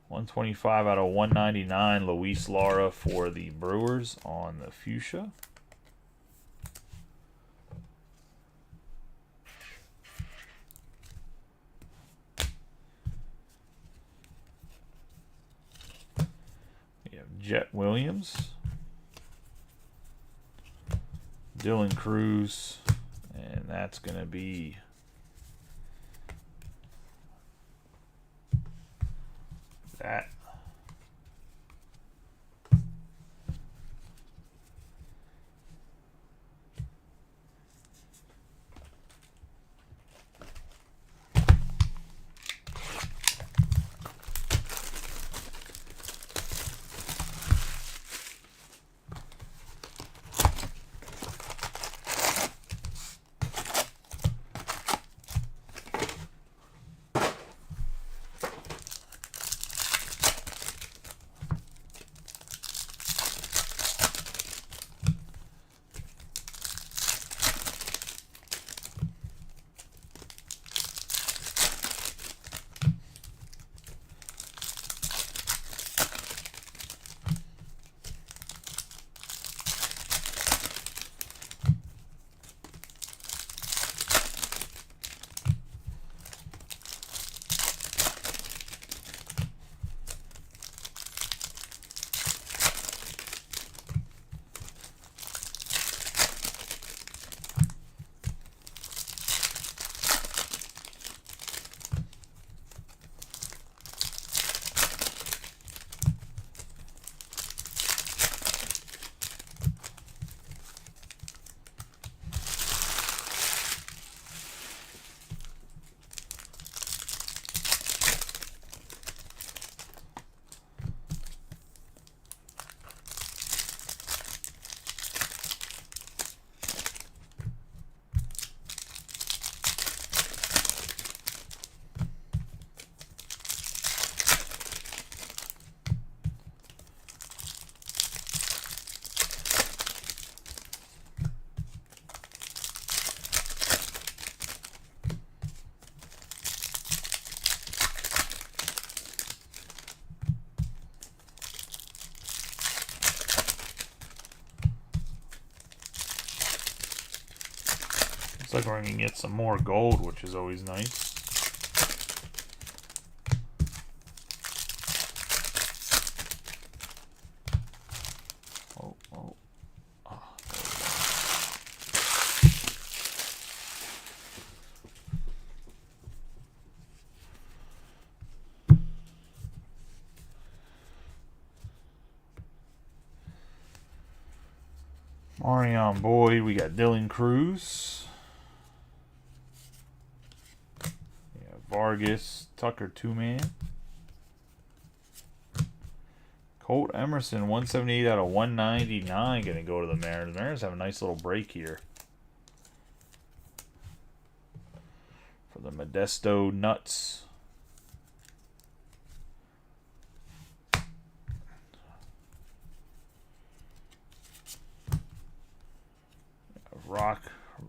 [SPEAKER 1] 125 out of 199, Luis Lara for the Brewers on the fuchsia. We have Jet Williams, Dylan Cruz. And that's going to be that. Looks like we're going to get some more gold, which is always nice. Oh, oh. Oh, there we go. Marion Boyd, we got Dylan Cruz. Vargas, Tucker 2-man. Colt Emerson, 178 out of 199, going to go to the Mariners. The Mariners have a nice little break here. For the Modesto Nuts. Rock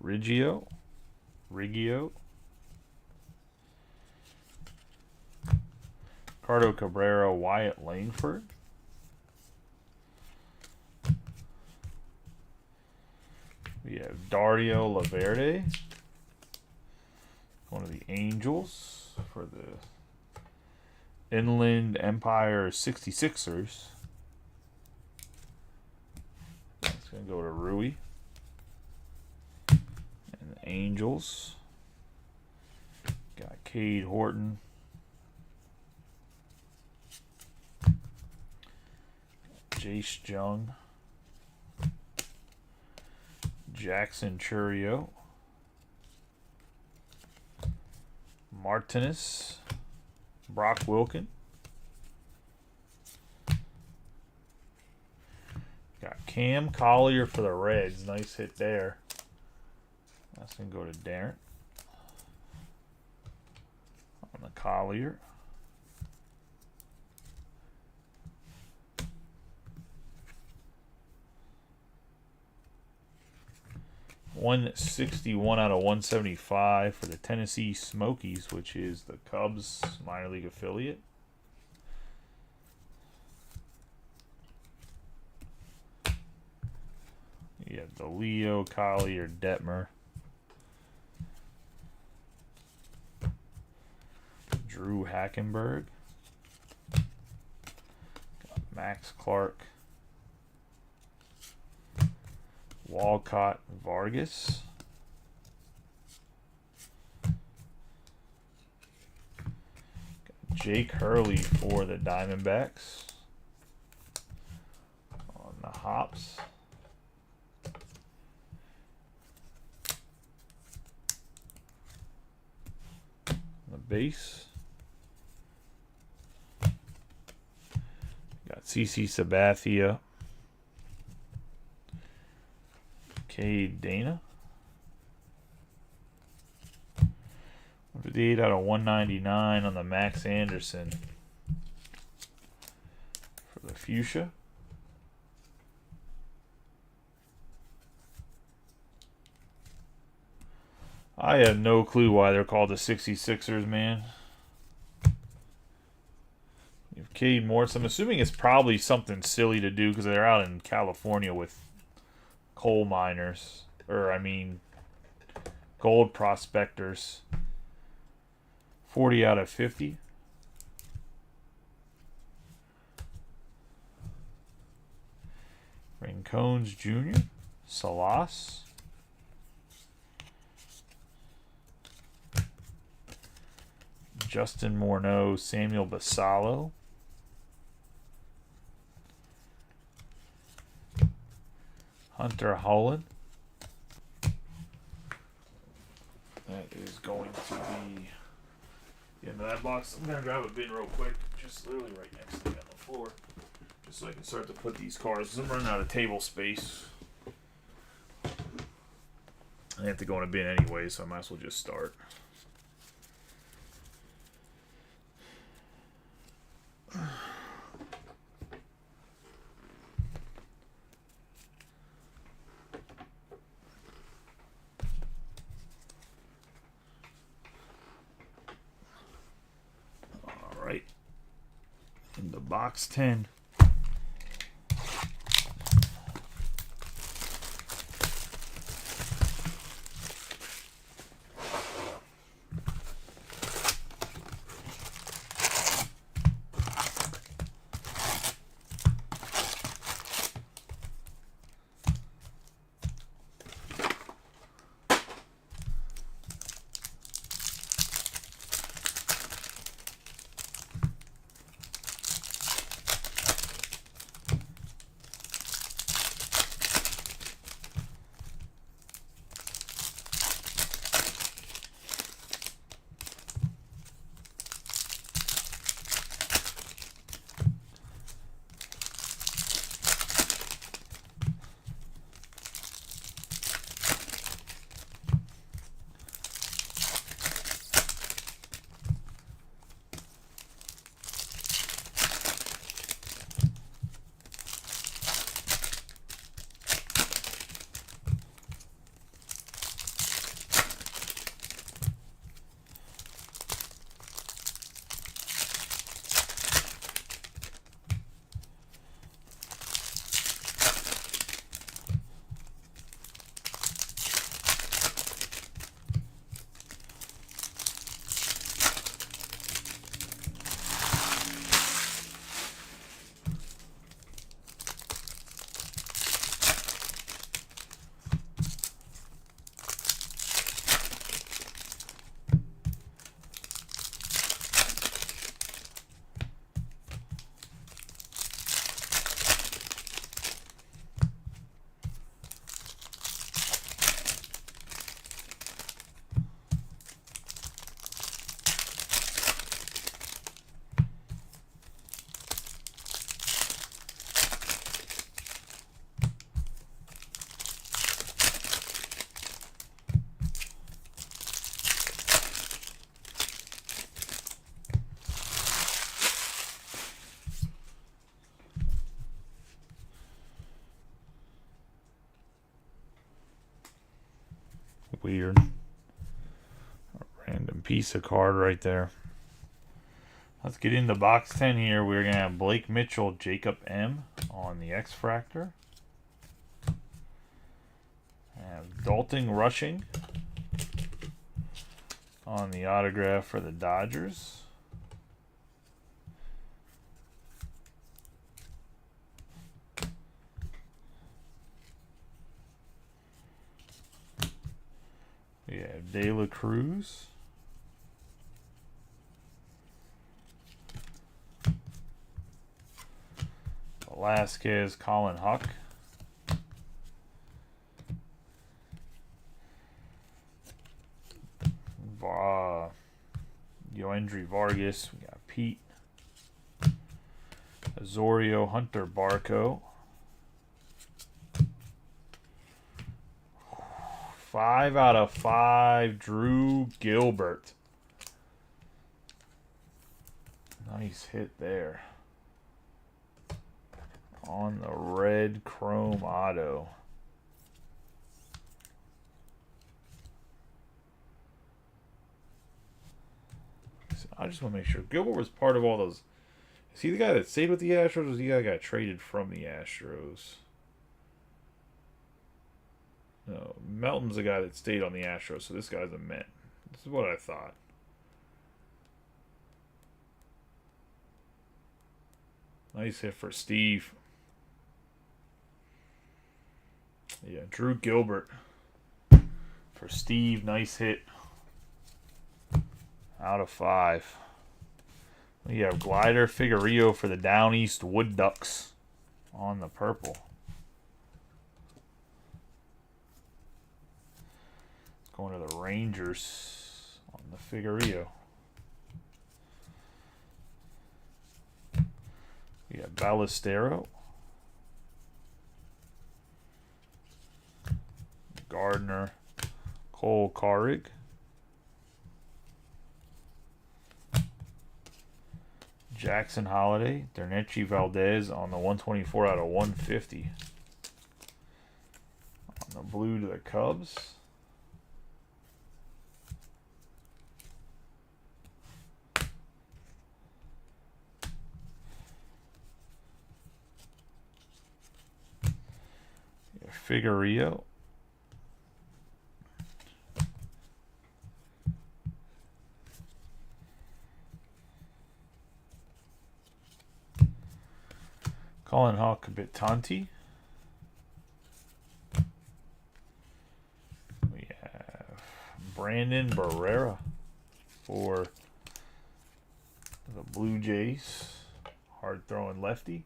[SPEAKER 1] Riggio. Ricardo Cabrera, Wyatt Langford. We have Dario Laverde, one of the Angels for the Inland Empire 66ers. It's going to go to Rui. And the Angels. Got Cade Horton. Jace Jung, Jackson Churio, Martinez, Brock Wilken. Got Cam Collier for the Reds. Nice hit there. That's going to go to Darren on the Collier. $161 out of 175 for the Tennessee Smokies, which is the Cubs minor league affiliate. You have the Leo, Collier, Detmer, Drew Hackenberg, got Max Clark, Walcott, Vargas, Jake Hurley for the Diamondbacks on the hops. On the base, got CC Sabathia, Cade Dana. 158 out of 199 on the Max Anderson for the Fuchsia. I have no clue why they're called the 66ers, man. You have Cade Morse. I'm assuming it's probably something silly to do because they're out in California with coal miners, or I mean gold prospectors. 40 out of 50. Rincones Jr. Salas. Justin Morneau, Samuel Basallo. Hunter Holland. That is going to be the end of that box. I'm going to grab a bin real quick, just literally right next to me on the floor, just so I can start to put these cards, because I'm running out of table space. I have to go in a bin anyway, so I might as well just start. Alright. Into box 10. weird. A random piece of card right there. Let's get into box 10 here. We're going to have Blake Mitchell, Jacob M. on the X-Fractor. And Dalton Rushing on the autograph for the Dodgers. We have De La Cruz. Velasquez, Colin Huck. Yoendry Vargas. We got Pete. Azorio, Hunter Barco. 5 out of 5, Drew Gilbert. Nice hit there. On the red chrome auto. So I just want to make sure Gilbert was part of all those. Is he the guy that stayed with the Astros, or was he the guy that got traded from the Astros? No, Melton's the guy that stayed on the Astros, so this guy's a Met. This is what I thought. Nice hit for Steve. Yeah, Drew Gilbert for Steve. Nice hit. Out of 5. We have Glider Figueroa for the Down East Wood Ducks on the purple. Going to the Rangers on the Figueroa. We have Ballestero. Gardner. Cole Carrig. Jackson Holiday. Dernechi Valdez on the 124 out of 150. On the blue to the Cubs. Figueroa. Colin Hawk Bitanti. We have Brandon Barrera for the Blue Jays. Hard throwing lefty.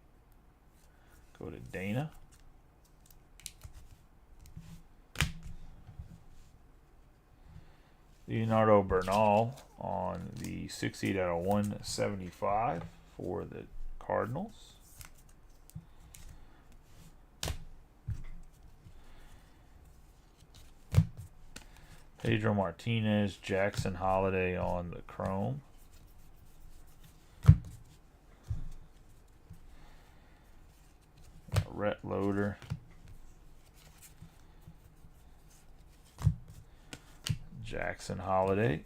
[SPEAKER 1] Go to Dana. Leonardo Bernal on the 68 out of 175 for the Cardinals. Pedro Martinez, Jackson Holiday on the chrome. Rhett Loader. Jackson Holiday.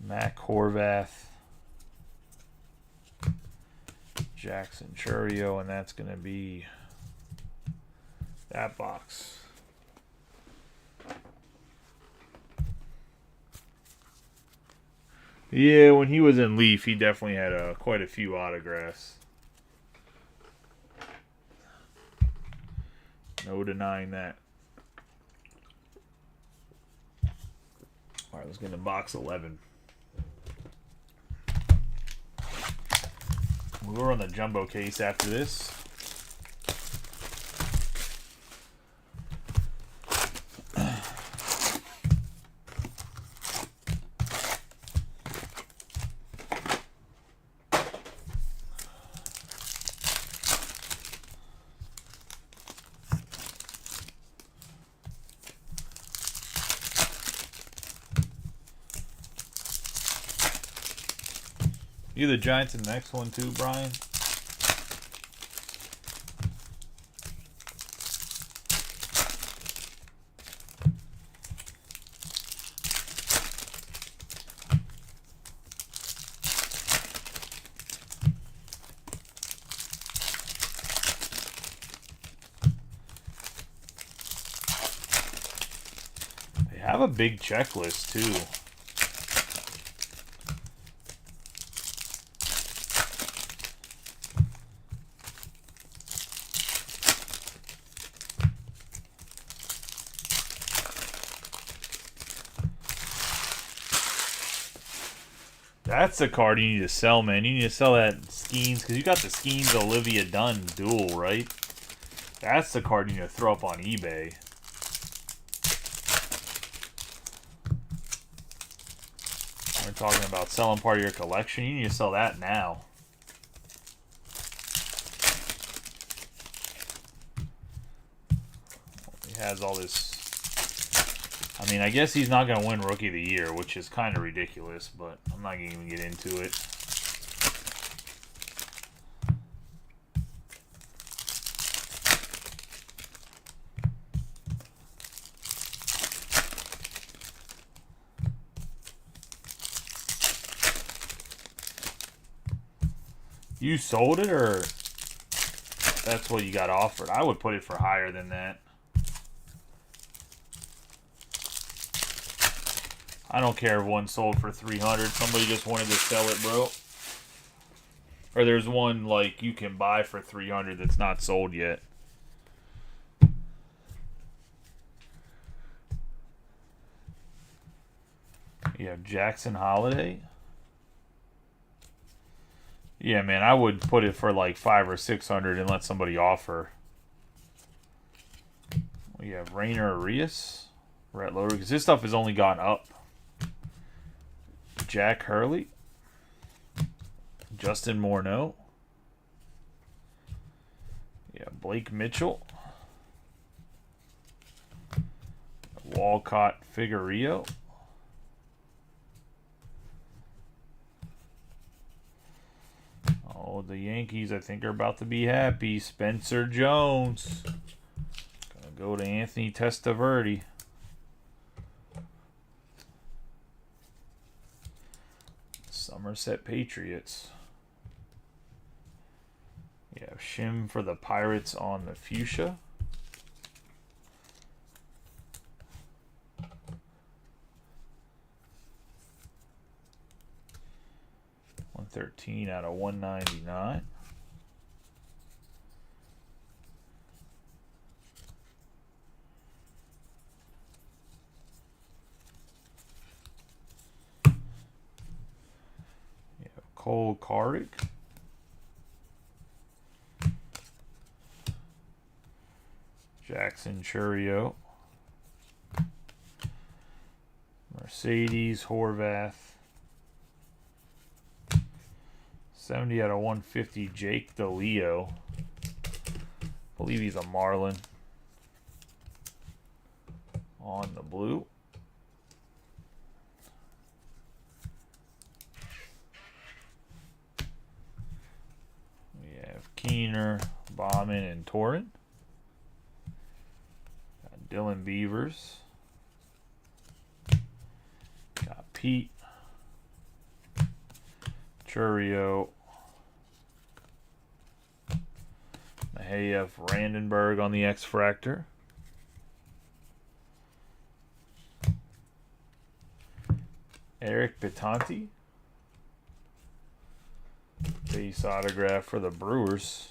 [SPEAKER 1] Mac Horvath. Jackson Churio, and that's going to be that box. Yeah, when he was in Leaf, he definitely had quite a few autographs. No denying that. All right, let's get into box 11. We're on the jumbo case after this. You the Giants in the next one too, Brian? have a big checklist too. That's the card you need to sell, man. You need to sell that Skeens, because you got the Skeens Olivia Dunn duel, right? That's the card you need to throw up on eBay. We're talking about selling part of your collection. You need to sell that now. He has all this. I mean, I guess he's not going to win Rookie of the Year, which is kind of ridiculous, but I'm not going to even get into it. You sold it, or that's what you got offered? I would put it for higher than that. I don't care if one sold for 300. Somebody just wanted to sell it, bro. Or there's one like you can buy for 300 that's not sold yet. You have Jackson Holiday. Yeah, man, I would put it for like 500 or 600 and let somebody offer. We have Rainer Arias, Rhett Loader, because this stuff has only gone up. Jack Hurley, Justin Morneau, yeah, Blake Mitchell, Walcott Figueroa, oh, the Yankees I think are about to be happy. Spencer Jones, gonna go to Anthony Testaverde. Somerset Patriots. You have Shim for the Pirates on the fuchsia. $113 out of $199. Cole Carrick. Jackson Churio. Mercedes Horvath. 70 out of 150, Jake DeLeo. I believe he's a Marlin. On the blue. Keener, Bauman, and Torin. Got Dylan Beavers. Got Pete. Churio. Mahayev Randenberg on the X-Fractor. Eric Bitanti. Base autograph for the Brewers.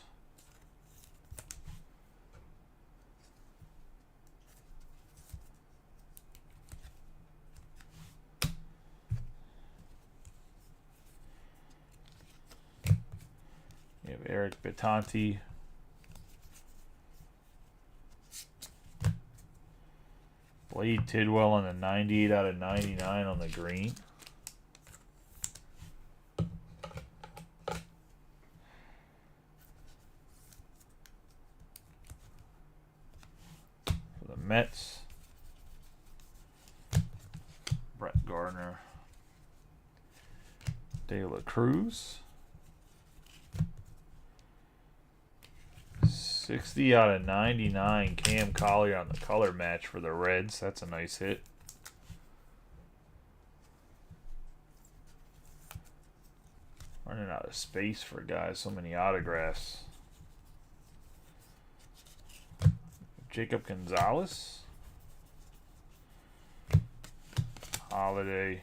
[SPEAKER 1] You have Eric Bitanti. Blade Tidwell on the 98 out of 99 on the green. Mets, Brett Gardner, De La Cruz, 60 out of 99, Cam Collier on the color match for the Reds. That's a nice hit. Running out of space for guys, so many autographs. Jacob Gonzalez. Holiday.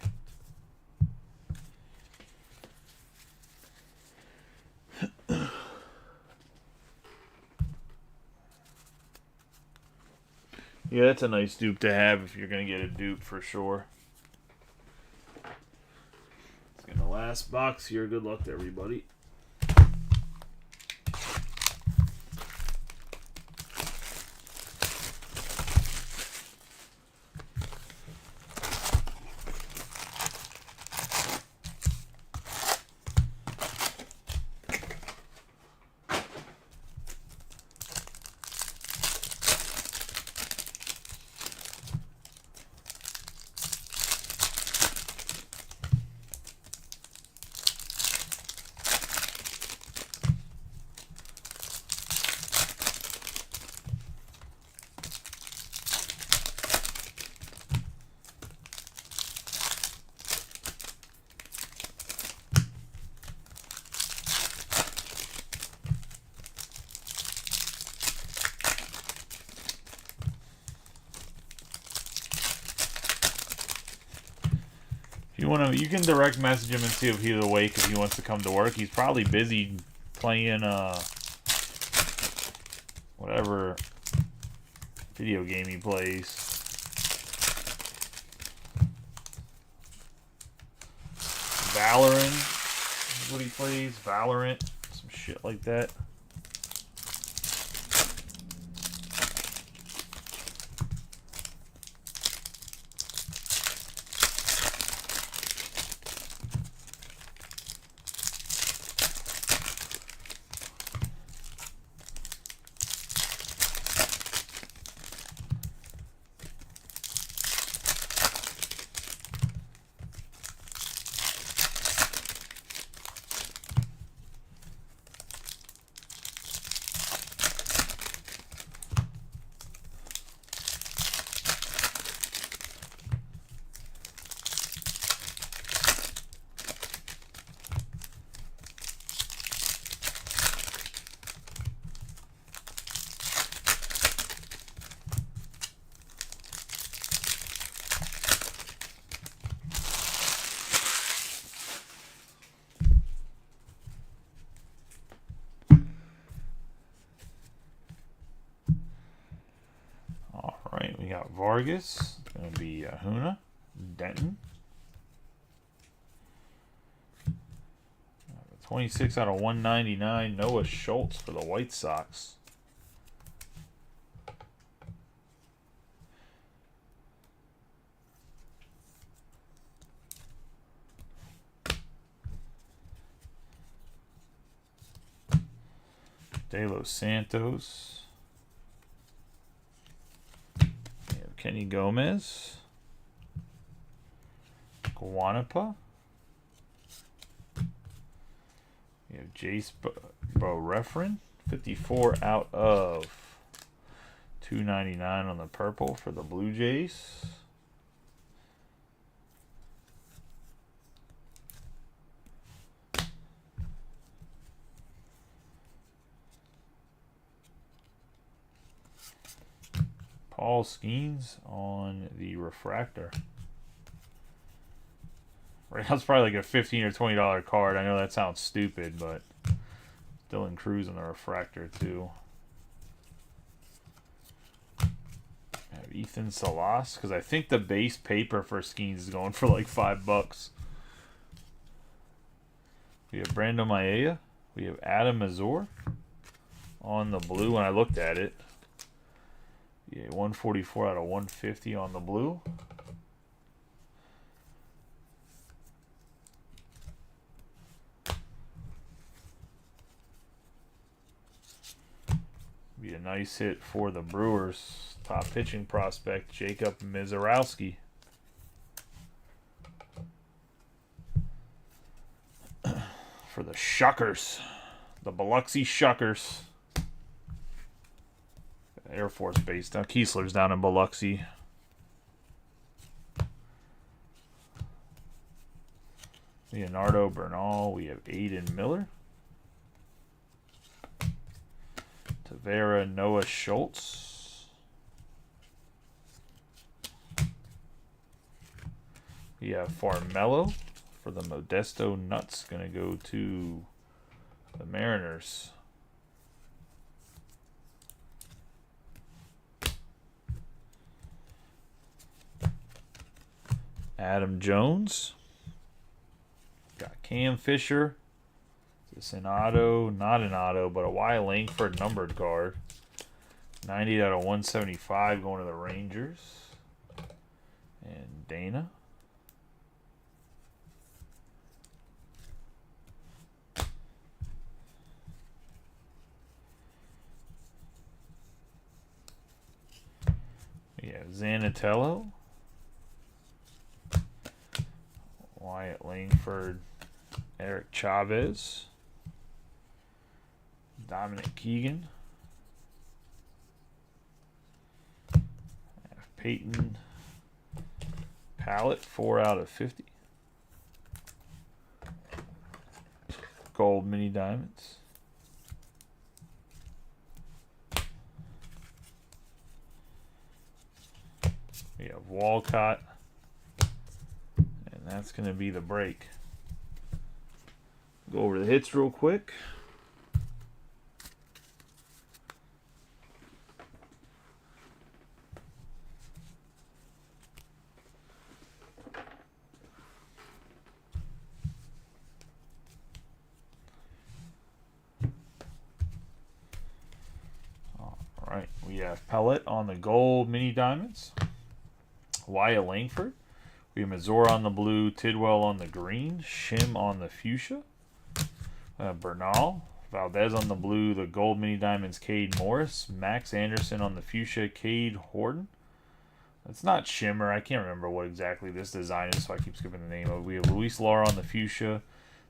[SPEAKER 1] Yeah, that's a nice dupe to have if you're going to get a dupe for sure. It's going to last box here. Good luck to everybody. If you want to, you can direct message him and see if he's awake if he wants to come to work. He's probably busy playing whatever video game he plays. Valorant is what he plays. Valorant, some shit like that. We got Vargas. It's going to be Huna. Denton. 26 out of 199. Noah Schultz for the White Sox. De Los Santos. Kenny Gomez. Guanapa. We have Jace Borefrin. 54 out of 299 on the purple for the Blue Jays. Paul Skeens on the refractor. Right now it's probably like a $15 or $20 card. I know that sounds stupid, but Dylan Cruz on the refractor too. I have Ethan Salas because I think the base paper for Skeens is going for like $5. We have Brando Maella. We have Adam Mazur on the blue when I looked at it. Yeah, 144 out of 150 on the blue. Be a nice hit for the Brewers. Top pitching prospect, Jacob Mizorowski. For the Shuckers. The Biloxi Shuckers. Air Force Base. Now Kiesler's down in Biloxi. Leonardo Bernal. We have Aiden Miller. Tavera Noah Schultz. We have Farmello for the Modesto Nuts. Going to go to the Mariners. Adam Jones. Got Cam Fisher. Is this an auto? Not an auto, but a Y Langford numbered card. 90 out of 175 going to the Rangers. And Dana. We have Zanatello. Wyatt Langford, Eric Chavez, Dominic Keegan, Peyton Palette, 4 out of 50. Gold mini diamonds. We have Walcott. And that's going to be the break. Go over the hits real quick. All right, we have Pellet on the gold mini diamonds. Wyatt Langford. We have Mazur on the blue, Tidwell on the green, Shim on the fuchsia, Bernal, Valdez on the blue, the gold mini diamonds, Cade Morris, Max Anderson on the fuchsia, Cade Horton. It's not Shimmer. I can't remember what exactly this design is, so I keep skipping the name of it. We have Luis Lara on the fuchsia,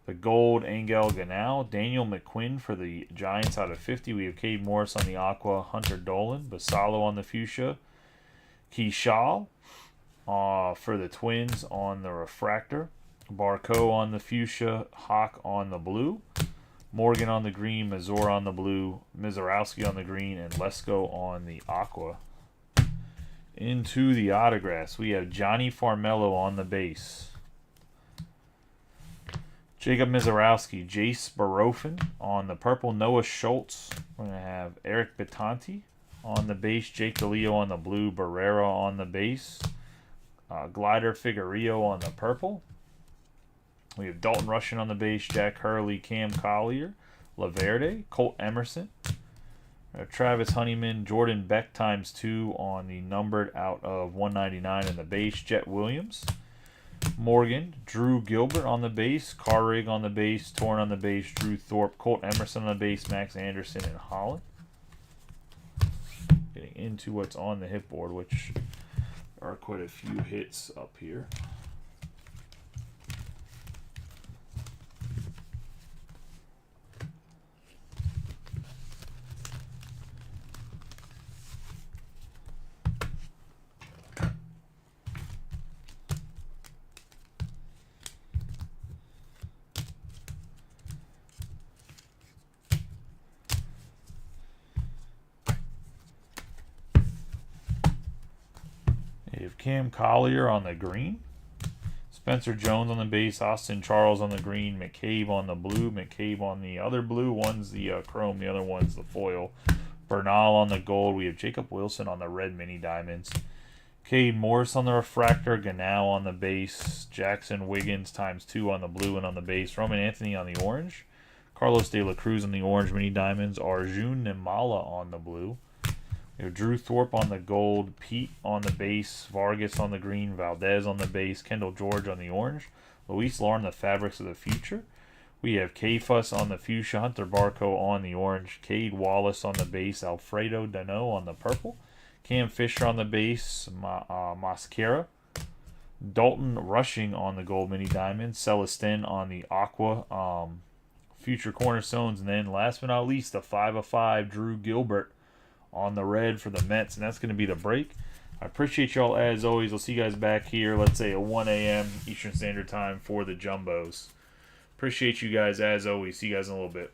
[SPEAKER 1] the gold Angel Ganal, Daniel McQuinn for the Giants out of 50. We have Cade Morris on the aqua, Hunter Dolan, Basalo on the fuchsia, Keishal. For the Twins on the refractor, Barco on the fuchsia, Hawk on the blue, Morgan on the green, Mazur on the blue, Mizorowski on the green, and Lesko on the aqua. Into the autographs, we have Johnny Farmello on the base, Jacob Mizorowski, Jace Barofin on the purple, Noah Schultz. We're going to have Eric Bitanti on the base, Jake DeLeo on the blue, Barrera on the base. Glider Figueroa on the purple. We have Dalton Rushing on the base, Jack Hurley, Cam Collier, Laverde, Colt Emerson, Travis Honeyman, Jordan Beck ×2 on the numbered out of 199 in the base, Jet Williams, Morgan, Drew Gilbert on the base, Carrig on the base, Torn on the base, Drew Thorpe, Colt Emerson on the base, Max Anderson, and Holland. Getting into what's on the hit board, which are quite a few hits up here. We have Cam Collier on the green, Spencer Jones on the base, Austin Charles on the green, McCabe on the blue, McCabe on the other blue. One's the chrome, the other one's the foil. Bernal on the gold. We have Jacob Wilson on the red mini diamonds. Cade Morris on the refractor, Ganau on the base, Jackson Wiggins ×2 on the blue and on the base, Roman Anthony on the orange, Carlos De La Cruz on the orange mini diamonds, Arjun Nimala on the blue. We have Drew Thorpe on the gold, Pete on the base, Vargas on the green, Valdez on the base, Kendall George on the orange, Luis Lauren, the fabrics of the future. We have K-Fuss on the fuchsia, Hunter Barco on the orange, Cade Wallace on the base, Alfredo Dano on the purple, Cam Fisher on the base, Mascara, Dalton Rushing on the gold mini diamond, Celestin on the aqua, future cornerstones, and then last but not least, the 5 of 5 Drew Gilbert on the red for the Mets, and that's going to be the break. I appreciate y'all as always. We'll see you guys back here, let's say at 1 a.m. Eastern Standard Time for the Jumbos. Appreciate you guys as always. See you guys in a little bit.